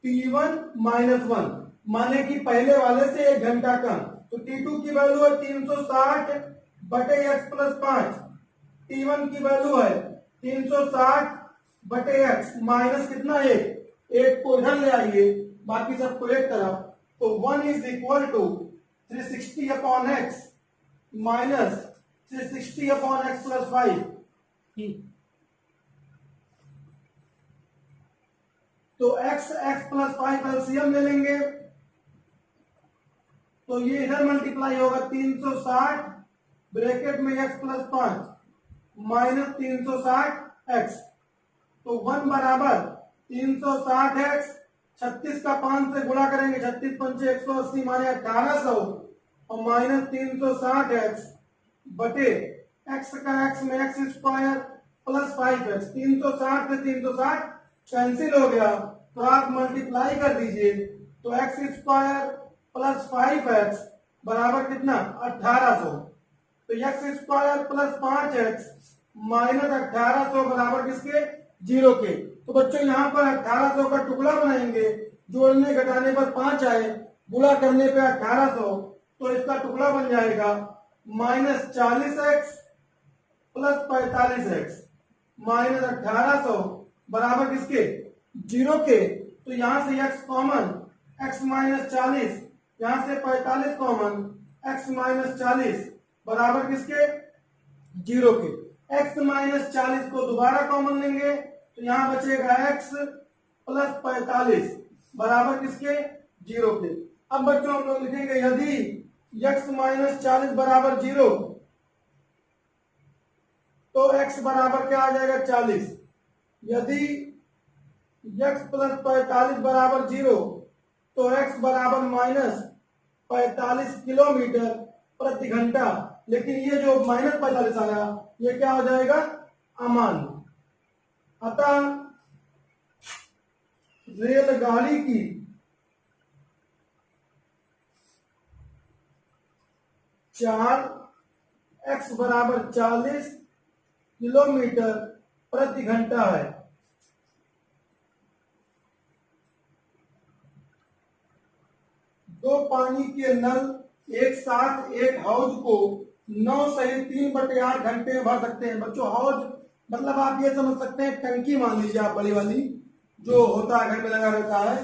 t1 माइनस 1, माने कि पहले वाले से 1 घंटा कम। तो t2 की वैल्यू है 360 बटे x प्लस 5, t1 की वैल्यू है 360 बटे x माइनस कितना 1 को इधर ले आइए बाकी सबको एक तरफ, तो 1 is equal to 360 upon x minus से 60/x+5। तो x+5 एलसीएम ले लेंगे, तो ये इधर मल्टीप्लाई होगा 360 ब्रैकेट में x+5 माइनस 360x, तो 1 बराबर 360x, 36 का 5 से गुणा करेंगे, 36 पंचे 180 माने 1800 और माइनस 360x बटे x का x में x² प्लस 5x, 360 से 360 कैंसिल हो गया, तो आप मल्टीप्लाई कर दीजिए, तो x² प्लस 5x बराबर कितना 1800, तो x² प्लस 5x माइनस 1800 बराबर किसके 0 के। तो बच्चों यहाँ पर 1800 का टुकड़ा बनाएंगे, जोड़ने घटाने पर 5 आए, गुणा करने पे 1800, तो इसका टुकड़ा बन जाएगा minus 40x plus 45x minus 1800 बराबर किसके 0 के। तो यहां से x कॉमन, x माइनस 40, यहां से 45 कॉमन, x माइनस 40 बराबर किसके 0 के। x माइनस 40 को दोबारा कॉमन लेंगे, तो यहां बचेगा x प्लस 45 बराबर किसके 0 के। अब बच्चों हम लोग लिखेंगे यदि x माइनस 40 बराबर 0, तो x बराबर क्या आ जाएगा 40। यदि x प्लस 45 बराबर 0, तो x बराबर माइनस 45 किलोमीटर प्रति घंटा। लेकिन ये जो माइनस 45 आया, ये क्या हो जाएगा अमान्य। अतः रेलगाड़ी की चाल x बराबर 40 किलोमीटर प्रति घंटा है। दो पानी के नल एक साथ एक हौज को 9 सही 3/8 घंटे में भर सकते हैं। बच्चों हौज मतलब आप ये समझ सकते हैं टंकी, मान लीजिए आप बड़ी वाली जो होता है घर में लगा रहता है।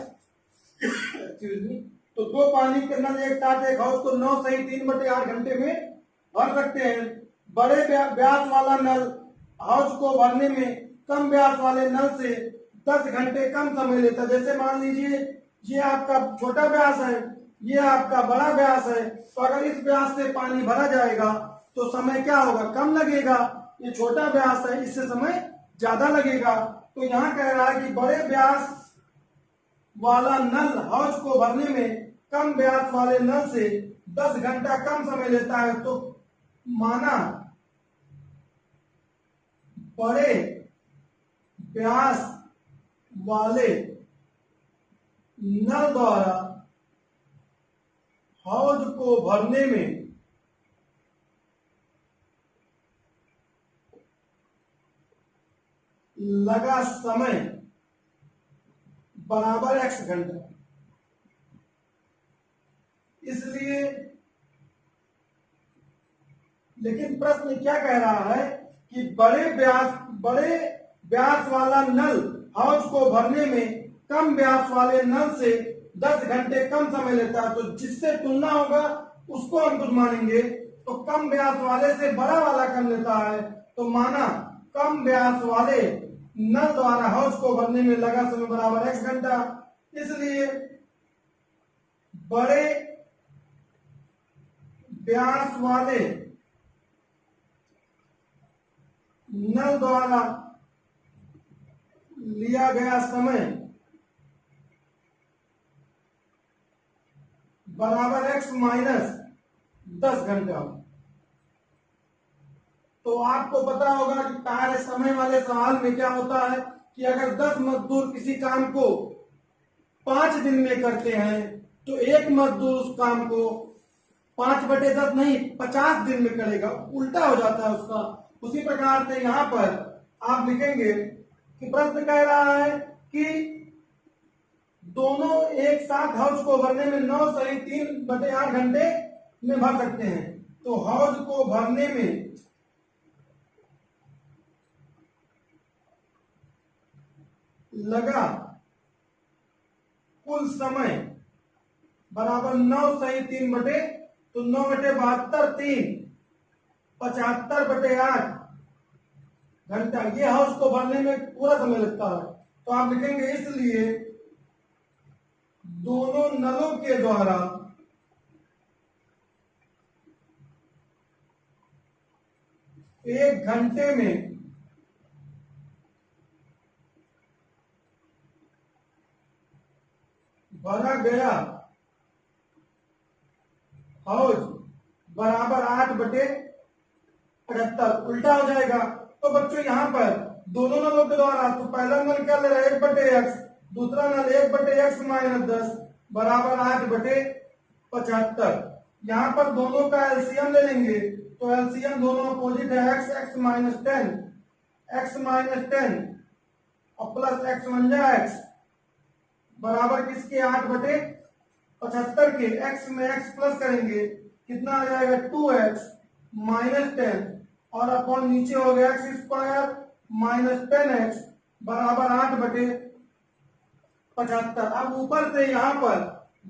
तो दो पानी के नल एक साथ एक हौज को 9 सही 3/8 घंटे में भर सकते हैं। बड़े व्यास वाला नल हौज को भरने में कम व्यास वाले नल से 10 घंटे कम समय लेता है। जैसे मान लीजिए ये आपका छोटा व्यास है, ये आपका बड़ा व्यास है, तो अगर इस व्यास से पानी भरा जाएगा तो समय क्या होगा कम लगेगा। ये छोटा व्यास है, इससे समय ज्यादा लगेगा। तो यहाँ कह रहा है कि बड़े व्यास वाला नल हौज को भरने में कम व्यास वाले नल से 10 घंटा कम समय लेता है। तो माना बड़े व्यास वाले नल द्वारा हौज को भरने में लगा समय बराबर x घंटा। इसलिए लेकिन प्रश्न क्या कह रहा है कि बड़े व्यास वाला नल हौज को भरने में कम व्यास वाले नल से 10 घंटे कम समय लेता है। तो जिससे तुलना होगा उसको हम कुछ मानेंगे। तो कम व्यास वाले से बड़ा वाला कम लेता है, तो माना कम व्यास वाले नल द्वारा हौज को भरने में लगा समय बराबर x घंटा। इसलिए बड़े व्यास वाले नल द्वारा लिया गया समय बराबर x माइनस 10 घंटा। तो आपको पता होगा कि कार्य समय वाले सवाल में क्या होता है कि अगर 10 मजदूर किसी काम को 5 दिन में करते हैं, तो एक मजदूर उस काम को 5/10 नहीं 50 दिन में करेगा, उल्टा हो जाता है उसका। उसी प्रकार से यहाँ पर आप लिखेंगे कि प्रश्न कह रहा है कि दोनों एक साथ हौज को भरने में 9 सही 3/8 घंटे में भर सकते हैं। तो हौज को भरने में लगा कुल समय बराबर 9 सही 3 बटे, तो 9/72 3 75/8 घंटा। ये हाउस को भरने में पूरा समय लगता है, तो आप लिखेंगे इसलिए दोनों नलों के द्वारा एक घंटे में भरा गया हाउस बराबर 8/75। उल्टा हो जाएगा। तो बच्चों यहाँ पर दोनों नलों के द्वारा, तो पहला नल क्या ले रहा है 1/x, दूसरा नल 1/x - 10 बराबर 8/75। यहाँ पर दोनों का एलसीएम ले लेंगे, तो एलसीएम दोनों अपोजिट है, x - 10 और प्लस x बन जाए x बराबर किसके 8/75 के। x में x प्लस करेंगे कितना आ जाएगा 2x - 10 और अपॉन नीचे हो गया x² - 10x बराबर 8/75। अब ऊपर से यहाँ पर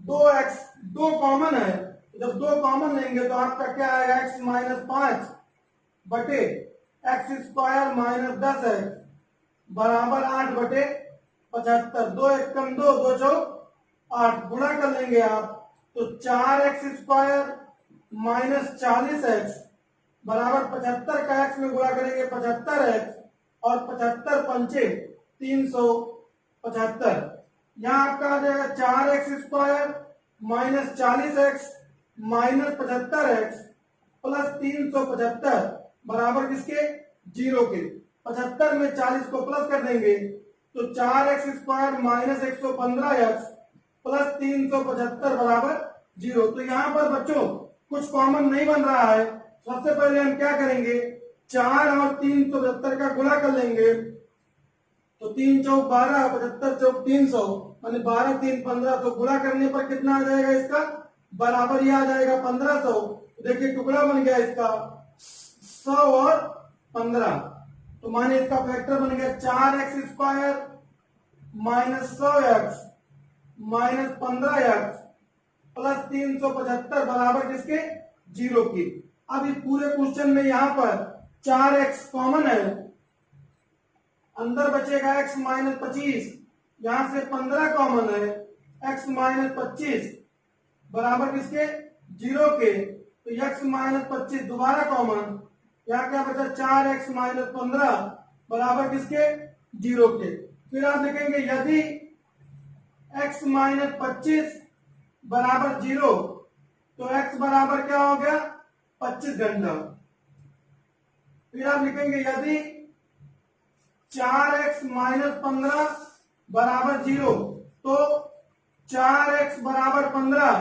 2x 2 कॉमन है, जब 2 कॉमन लेंगे तो आपका क्या आएगा x - 5 बटे x² - 10x बराबर 8/75। 2 1 कम 2 2 4 8 गुणा कर लेंगे आप, तो 4x² - 40x बराबर 75 का x में गुणा करेंगे 75x और 75 पंचे 375। यहाँ आपका आ जाएगा 4x² - 40x - 75x प्लस 375 बराबर किसके 0 के। 75 में 40 को प्लस कर देंगे तो 4x² - 115x प्लस 375 बराबर 0। तो यहाँ पर बच्चों कुछ कॉमन नहीं बन रहा है। सबसे पहले हम क्या करेंगे 4 और 375 का गुणा कर लेंगे, तो 3 चौक 12 75 चौक 300 माने 12 3 1500 गुणा करने पर कितना आ जाएगा इसका बराबर ये आ जाएगा 1500। देखिए टुकड़ा बन गया इसका 100 और 15, तो माने इसका फैक्टर बन गया 4x² - 100x - 15x प्लस 375 बराबर किसके 0 की। अब इस पूरे क्वेश्चन में यहाँ पर 4x कॉमन है, अंदर बचेगा x - 25, यहां से 15 कॉमन है, x - 25 बराबर किसके 0 के। तो x - 25 दोबारा कॉमन, यहाँ क्या बचा 4x - 15 बराबर किसके 0 के। फिर आप लिखेंगे यदि x - 25 बराबर 0 तो x बराबर क्या हो गया 25 घंटा। फिर आप लिखेंगे यदि 4x - 15 बराबर 0 तो 4x बराबर 15।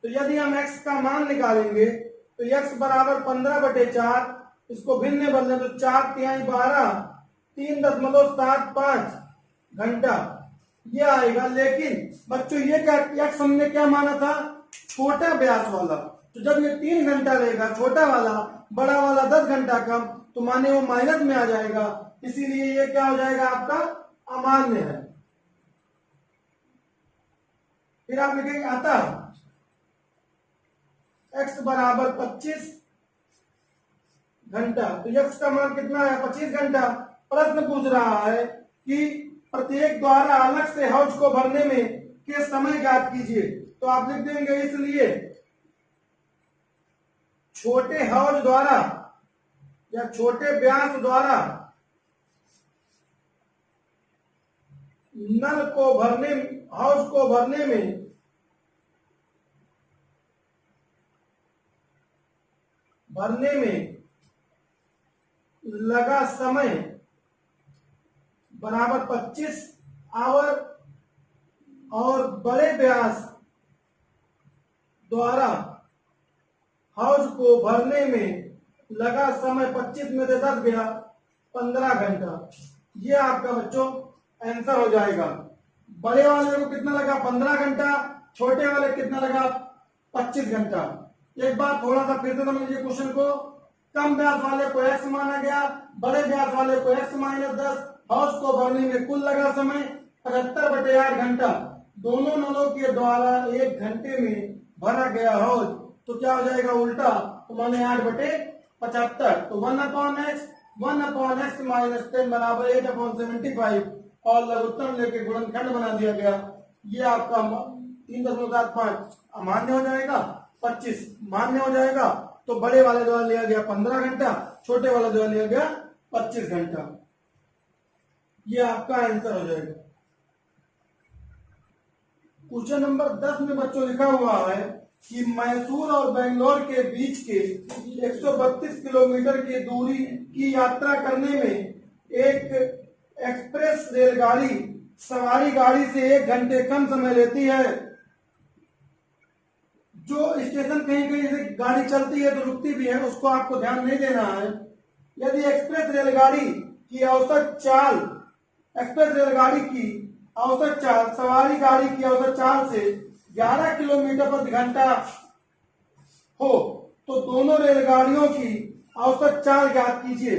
तो यदि हम x का मान निकालेंगे तो x बराबर 15/4, इसको भिन्न में बदलें तो 4 तिहाई 12 3.75 घंटा ये आएगा। लेकिन बच्चों ये क्या x हमने क्या माना था छोटा व्यास वाला, तो जब ये 3 घंटा रहेगा छोटा वाला, बड़ा वाला 10 घंटा कम, तो माने वो माइनस में आ जाएगा, इसीलिए ये क्या हो जाएगा आपका अमान्य है। फिर आप लिखेंगे अतः x बराबर 25 घंटा, तो x का मान कितना है 25 घंटा। प्रश्न पूछ रहा है कि प्रत्येक द्वारा अलग से हौज को भरने में के समय ज्ञात कीजिए, तो आप लिख देंगे इसलिए छोटे हौज द्वारा या छोटे व्यास द्वारा नल को भरने हौज को भरने में लगा समय बराबर 25 आवर और बड़े व्यास द्वारा हौज को भरने में लगा समय 25 में से 10 गया 15 घंटा। ये आपका बच्चों आंसर हो जाएगा। बड़े वाले को कितना लगा 15 घंटा, छोटे वाले कितना लगा 25 घंटा। एक बार थोड़ा सा फिर से समझ लीजिए क्वेश्चन को। कम व्यास वाले को x माना गया, बड़े व्यास वाले को x - 10, हौज को भरने में कुल लगा समय 75/8 घंटा। दोनों नलों के द्वारा 1 घंटे में भरा गया हौज, तो क्या हो जाएगा उल्टा, तो माने 8/75। 75, तो 1/x माइनस 10 बराबर 8/75 और लघुत्तम लेके गुणनखंड बना दिया गया। ये आपका 3.75 मान्य हो जाएगा, 25 मान्य हो जाएगा। तो बड़े वाले द्वारा लिया गया 15 घंटा, छोटे वाले द्वारा लिया गया 25 घंटा। ये आपका आंसर हो जाएगा। क्वेश्चन नंबर 10 में बच्चों लिखा हुआ है कि मैसूर और बेंगलोर के बीच के 132 किलोमीटर की दूरी की यात्रा करने में एक एक्सप्रेस रेलगाड़ी सवारी गाड़ी से 1 घंटे कम समय लेती है। जो स्टेशन कहीं कहीं से गाड़ी चलती है तो रुकती भी है, उसको आपको ध्यान नहीं देना है। यदि एक्सप्रेस रेलगाड़ी की औसत चाल सवारी गाड़ी की औसत चाल से 11 किलोमीटर प्रति घंटा हो तो दोनों रेलगाड़ियों की औसत चाल ज्ञात कीजिए।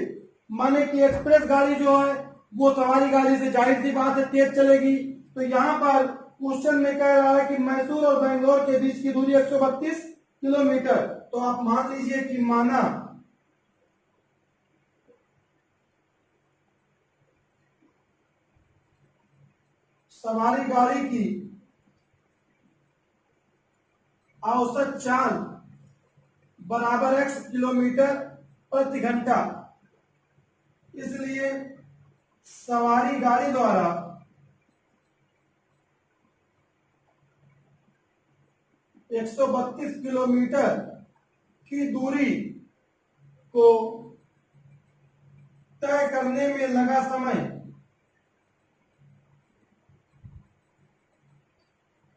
माने कि एक्सप्रेस गाड़ी जो है वो सवारी गाड़ी से जाहिर सी बात है तेज चलेगी। तो यहाँ पर क्वेश्चन में कह रहा है कि मैसूर और बेंगलोर के बीच की दूरी 132 किलोमीटर। तो आप मान लीजिए कि माना सवारी गाड़ी की औसत चाल बराबर x किलोमीटर प्रति घंटा, इसलिए सवारी गाड़ी द्वारा एक 132 किलोमीटर की दूरी को तय करने में लगा समय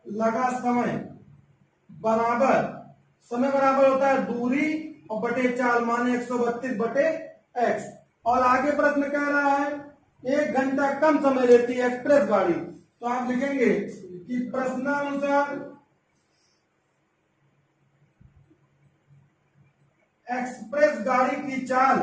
समय बराबर होता है दूरी और बटे चाल, माने 132 बटे x। और आगे प्रश्न कह रहा है 1 घंटा कम समय लेती है एक्सप्रेस गाड़ी। तो आप लिखेंगे कि प्रश्नानुसार एक्सप्रेस गाड़ी की चाल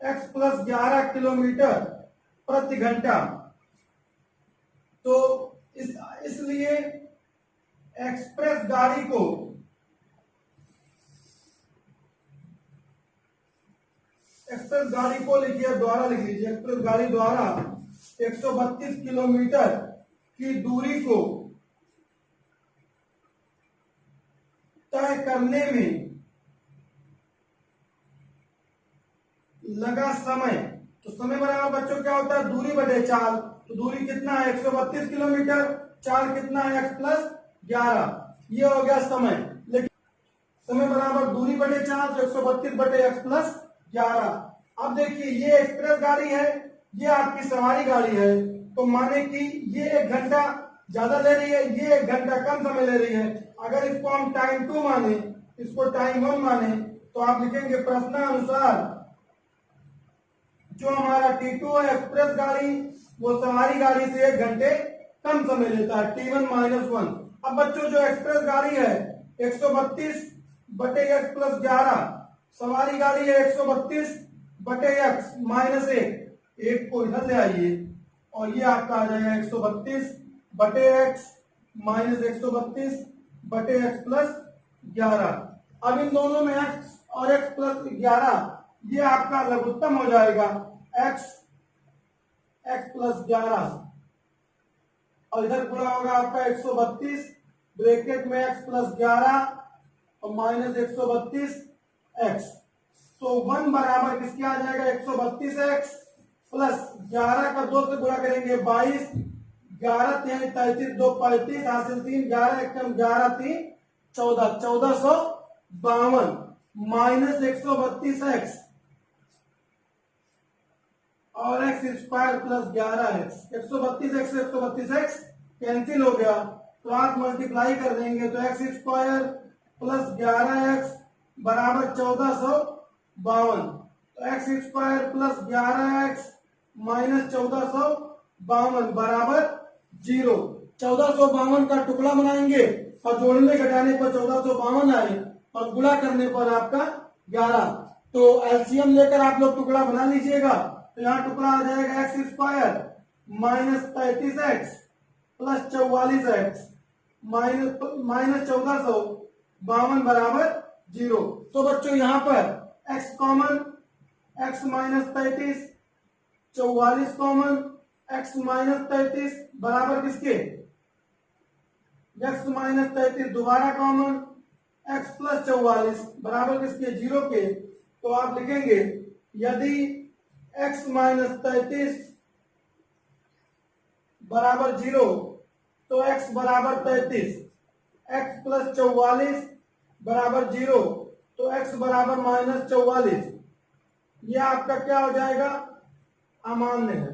x + 11 किलोमीटर प्रति घंटा। तो इसलिए एक्सप्रेस गाड़ी को लिखिए, द्वारा लिख लीजिए। एक्सप्रेस गाड़ी द्वारा 132 किलोमीटर की दूरी को तय करने में लगा समय। तो समय बराबर बच्चों क्या होता है दूरी बटे चाल। तो दूरी कितना है 132 किलोमीटर, चाल कितना है x + 11, ये हो गया समय। लेकिन समय बराबर दूरी बटे चाल, तो 132 बटे x + 11। अब देखिए ये एक्सप्रेस गाड़ी है, ये आपकी सवारी गाड़ी है। तो माने कि ये 1 घंटा ज्यादा ले रही है, ये 1 घंटा कम समय ले रही है। अगर इसको हम टाइम 2 माने, इसको टाइम 1 माने, तो आप लिखेंगे प्रश्नानुसार जो हमारा T2 है एक्सप्रेस गाड़ी, वो सवारी गाड़ी से 1 घंटे कम समय लेता है, T1 - 1। अब बच्चों जो एक्सप्रेस गाड़ी है 132 बटे x + 11, सवारी गाड़ी है 132 बटे x - 1। एक को इधर ले आइए और ये आपका आ जाएगा 132 बटे x - 132 बटे x + 11। अब इन दोनों में x और x + 11 ये आपका लघुत्तम हो जाएगा x + 11 और इधर गुणा होगा आपका 132 ब्रैकेट में x + 11 और -132 x। तो 1 बराबर किसके आ जाएगा 132x + 11 का 2 से गुणा करेंगे 22, 11 3 33, 2 35 हासिल 3, 11 1 11 3 14, 1452 -132x और x² + 11x। 132x से 132x कैंसिल हो गया, तो आप मल्टीप्लाई कर देंगे तो x² + 11x बराबर 1452। तो x² + 11x - 1452 बराबर 0। 1452 का टुकड़ा बनाएंगे और जोड़ने घटाने पर 1452 आए और गुणा करने पर आपका 11। तो एलसीएम लेकर आप लोग टुकड़ा बना लीजिएगा। तो यहाँ टुकड़ा आ जाएगा x² - 33x + 44x माइनस 1452 बराबर 0। तो बच्चों यहाँ पर x common, x minus 33, 44 common, x minus 33 बराबर किसके, x माइनस 33 दोबारा कॉमन, x प्लस 44 बराबर किसके, 0 के। तो आप लिखेंगे यदि x माइनस 33 बराबर 0 तो x बराबर 33, x प्लस 44 बराबर 0 तो x बराबर माइनस 44। यह आपका क्या हो जाएगा, अमान्य है।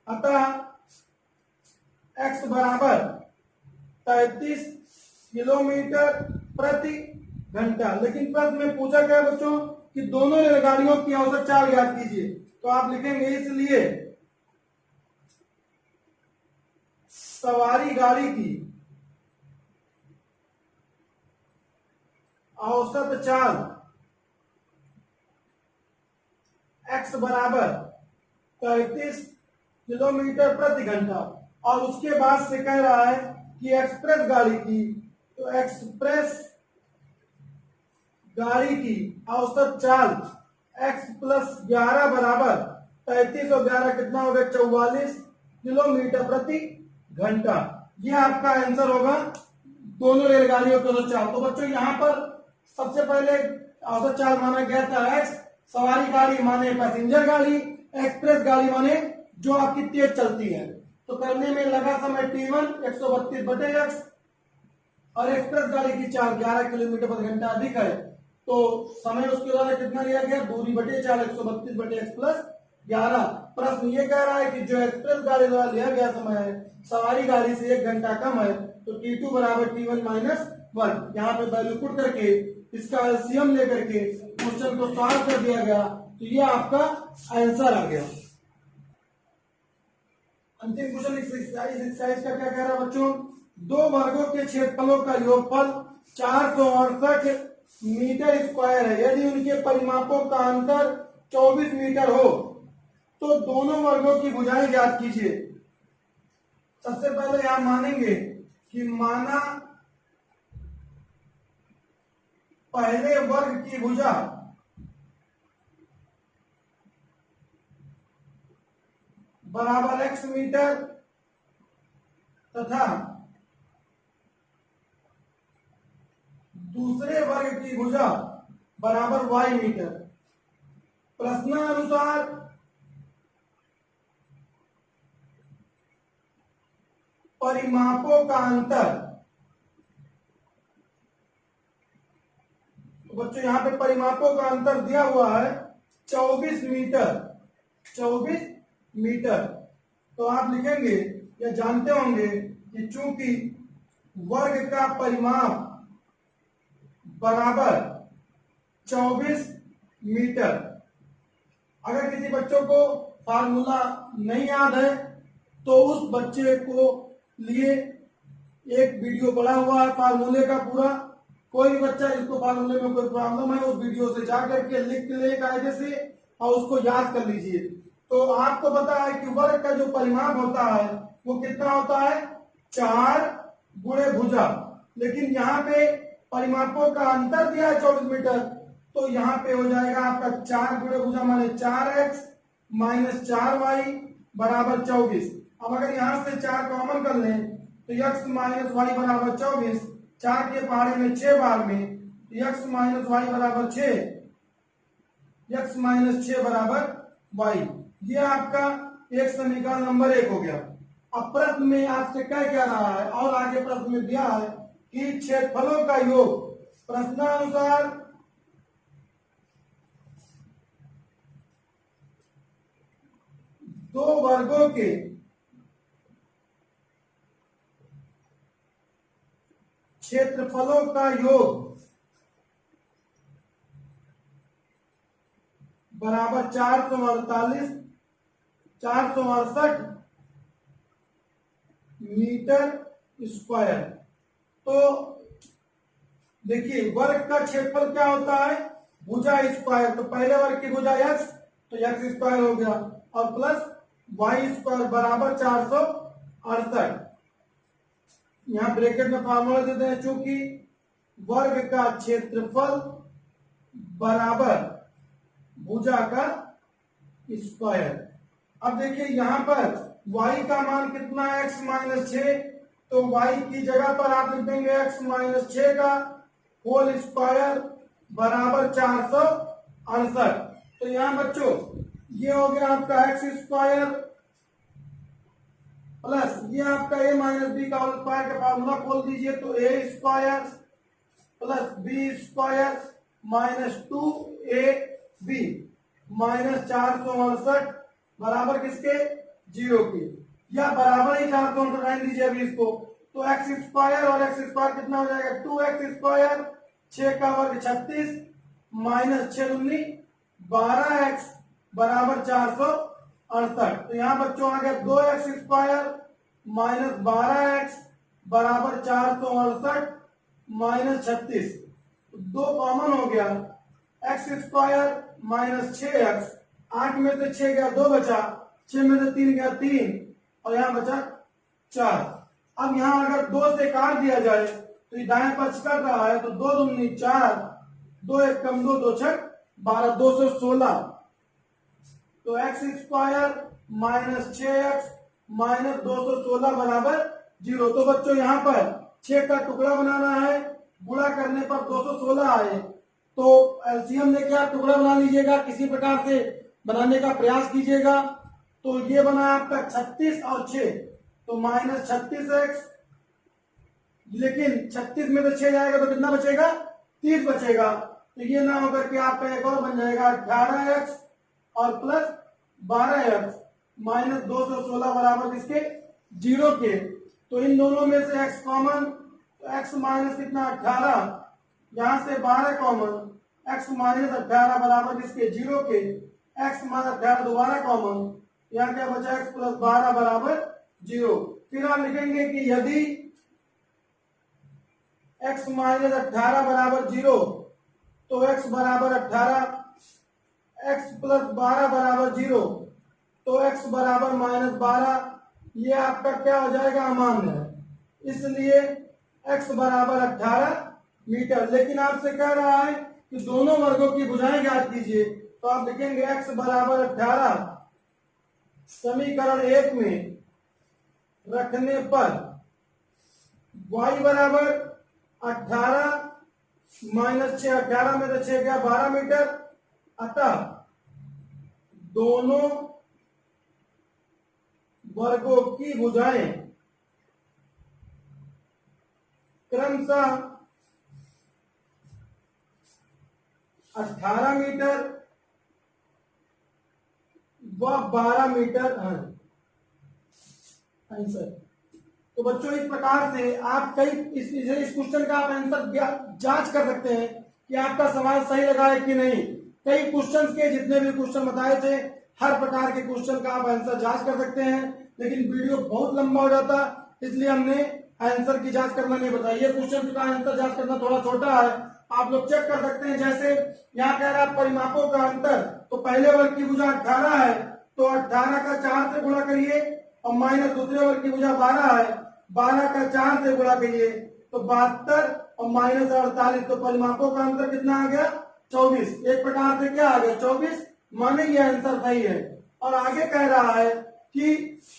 अतः x बराबर 33 किलोमीटर प्रति घंटा। लेकिन प्रश्न में पूछा गया बच्चों कि दोनों रेलगाड़ियों की औसत चाल ज्ञात कीजिए। तो आप लिखेंगे इसलिए सवारी गाड़ी की औसत चाल x बराबर 33 किलोमीटर प्रति घंटा, और उसके बाद से कह रहा है कि एक्सप्रेस गाड़ी की, तो एक्सप्रेस गाड़ी की औसत चाल x प्लस 11 बराबर 33 और 11 कितना हो गया, 44 किलोमीटर प्रति घंटा। यह आपका आंसर होगा दोनों रेलगाड़ियों की औसत चाल। तो बच्चों यहाँ पर सबसे पहले औसत चाल माना गया था x, सवारी गाड़ी माने पैसेंजर गाड़ी, एक्सप्रेस गाड़ी माने जो आपकी तेज चलती है। तो करने में लगा समय t1 132 बटे x, और एक्सप्रेस गाड़ी की चाल 11 किलोमीटर प्रति घंटा अधिक है, तो समय उसके द्वारा कितना लिया गया, दूरी बटे चाल 132 बटे x प्लस 11। प्रश्न ये कह रहा है कि जो एक्सप्रेस गाड़ी द्वारा लिया गया समय है सवारी गाड़ी से 1 घंटा कम है, तो t2 बराबर t1 माइनस 1। यहाँ पे वैल्यू पुट करके इसका एलसीएम लेकर के क्वेश्चन को सॉल्व कर दिया गया, तो ये आपका आंसर आ गया। अंतिम क्वेश्चन इस एक्सरसाइज का क्या कह रहा है बच्चों, दो वर्गों के क्षेत्रफलों का योगफल 468 मीटर स्क्वायर है। यदि उनके परिमापों का अंतर 24 मीटर हो तो दोनों वर्गों की भुजाएं ज्ञात कीजिए। सबसे पहले यहां मानेंगे कि माना पहले वर्ग की भुजा बराबर x मीटर तथा दूसरे वर्ग की भुजा बराबर y मीटर। प्रश्नानुसार परिमापों का अंतर, तो बच्चों यहां पे परिमापों का अंतर दिया हुआ है 24 मीटर, 24 मीटर। तो आप लिखेंगे या जानते होंगे कि चूंकि वर्ग का परिमाप बराबर 24 मीटर, अगर किसी बच्चों को फार्मूला नहीं याद है तो उस बच्चे को लिए एक वीडियो पड़ा हुआ है फार्मूले का पूरा। कोई भी बच्चा जिसको फार्मूले में कोई प्रॉब्लम है उस वीडियो से जा करके लिख ले कायदे से और उसको याद कर लीजिए। तो आपको पता है कि वर्ग का जो परिमाप होता है वो कितना होता है, 4 गुणे भुजा। लेकिन यहाँ पे परिमापों का अंतर दिया है 24 मीटर, तो यहाँ पे हो जाएगा आपका 4 गुणे भुजा माने 4x माइनस 4y बराबर 24। अब अगर यहाँ से 4 कॉमन कर लें तो x माइनस वाई बराबर 24, 4 के पहाड़े में 6 बार में x माइनस वाई बराबर 6, x माइनस 6 बराबर y। ये आपका एक समीकरण नंबर 1 हो गया। अब प्रश्न में आपसे क्या कह रहा है, और आगे प्रश्न में दिया है कि क्षेत्रफलों का योग प्रश्नानुसार दो वर्गों के क्षेत्रफलों का योग बराबर 468 मीटर स्क्वायर। तो देखिए वर्ग का क्षेत्रफल क्या होता है, भुजा स्क्वायर। तो पहले वर्ग की भुजा x, तो x स्क्वायर हो गया, और प्लस y स्क्वायर बराबर 468। यहाँ ब्रैकेट में फार्मूला देते हैं, चूंकि वर्ग का क्षेत्रफल बराबर भुजा का स्क्वायर। अब देखिए यहाँ पर y का मान कितना है, x माइनस 6, तो y की जगह पर आप लिख देंगे x माइनस 6 का होल स्क्वायर बराबर 468। तो यहाँ बच्चों ये हो गया आपका x स्क्वायर प्लस ये आपका a माइनस बी का होल स्क्वायर का फार्मूला खोल दीजिए, तो a square plus B square minus 2ab minus 468 बराबर किसके, 0 के, या बराबर ही 468 रहने दीजिए अभी इसको। तो एक्स स्क्वायर और एक्स स्क्वायर कितना हो जाएगा, 2x स्क्वायर 6 का वर्ग 36 माइनस 6 दूनी 12x बराबर 468। तो यहाँ बच्चों आ गया 2x स्क्वायर माइनस 12x बराबर 468 माइनस 36, 2 कॉमन हो गया, एक्स स्क्वायर माइनस 6x, 8 में से 6 गया 2 बचा, 6 में से 3 गया 3 और यहाँ बचा 4। अब यहाँ अगर 2 से काट दिया जाए तो ये दाएं पक्ष कर रहा है, तो 2 दूनी 4, 2 1 कम 2 2 6 12, 216। तो x square minus 6x minus 216 बराबर 0। तो बच्चों यहाँ पर 6 का टुकड़ा बनाना है, गुणा करने पर 216 आए, तो एलसीएम में क्या टुकड़ा बना लीजिएगा, किसी प्रकार से बनाने का प्रयास कीजिएगा। तो ये बना आपका 36 और 6, तो माइनस 36x, लेकिन 36 में से 6 जाएगा तो कितना बचेगा, 30 बचेगा। तो ये ना होकर के आपका एक और बन जाएगा 18x और प्लस 12x माइनस 216 बराबर किसके, 0 के। तो इन दोनों में से x कॉमन, तो x माइनस कितना 18, यहां से 12 कॉमन, x माइनस 18 बराबर किसके, 0 के, x माइनस 18 दोबारा कॉमन, यहाँ क्या बचा x प्लस 12 बराबर 0। फिर आप लिखेंगे कि यदि x माइनस 18 बराबर 0 तो x बराबर 18, x प्लस 12 बराबर 0 तो x बराबर माइनस 12, ये आपका क्या हो जाएगा, अमान्य है, इसलिए x बराबर 18 मीटर। लेकिन आपसे कह रहा है कि दोनों वर्गों की भुजाएं ज्ञात कीजिए, तो आप लिखेंगे x बराबर 18 समीकरण 1 में रखने पर y बराबर 18 माइनस 6, 18 में से 6 गया 12 मीटर, अतः दोनों वर्गों की भुजाएं क्रमशः 18 मीटर व 12 मीटर है आंसर। तो बच्चों इस प्रकार से आप कई इस क्वेश्चन का आप आंसर जांच कर सकते हैं कि आपका सवाल सही लगा है कि नहीं। कई क्वेश्चंस के जितने भी क्वेश्चन बताए थे, हर प्रकार के क्वेश्चन का आप आंसर जांच कर सकते हैं, लेकिन वीडियो बहुत लंबा हो जाता, इसलिए हमने आंसर की जांच करना नहीं बताया। ये क्वेश्चन का आंसर जांच करना थोड़ा छोटा है, आप लोग चेक कर सकते हैं। जैसे यहाँ कह रहा है परिमापों का अंतर, तो पहले वर्ग की भुजा 18 है, तो 18 का 4 से गुणा करिए, और माइनस दूसरे वर्ग की भुजा 12 है, 12 का 4 से गुणा करिए तो 72 और माइनस 48, तो परिमापों का अंतर कितना आ गया, 24। एक प्रकार से क्या आ गया, 24, माने ये आंसर सही है। और आगे कह रहा है कि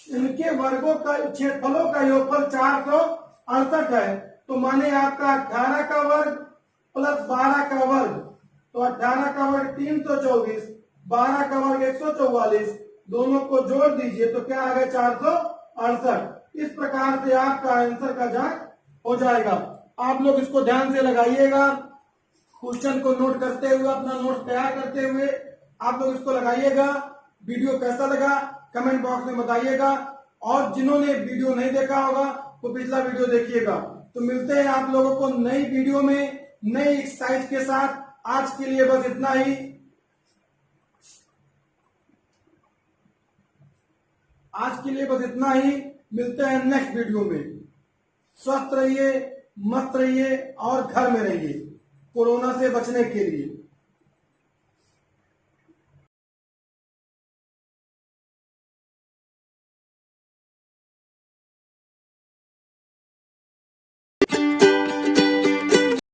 इनके वर्गों का क्षेत्रफलों का योगफल 468 है, तो माने आपका 18 का वर्ग प्लस 12 का वर्ग, तो 18 का वर्ग 324, 12 का वर्ग 144, दोनों को जोड़ दीजिए तो क्या आ गया, 468। इस प्रकार से आपका आंसर का जांच हो जाएगा। आप लोग इसको ध्यान से लगाइएगा, क्वेश्चन को नोट करते हुए, अपना नोट तैयार करते हुए आप लोग इसको लगाइएगा। वीडियो कैसा लगा कमेंट बॉक्स में बताइएगा, और जिन्होंने वीडियो नहीं देखा होगा वो पिछला वीडियो देखिएगा। तो मिलते हैं आप लोगों को नई वीडियो में नई एक्सरसाइज के साथ। आज के लिए बस इतना ही। मिलते हैं नेक्स्ट वीडियो में। स्वस्थ रहिए, मस्त रहिए और घर में रहिए कोरोना से बचने के लिए।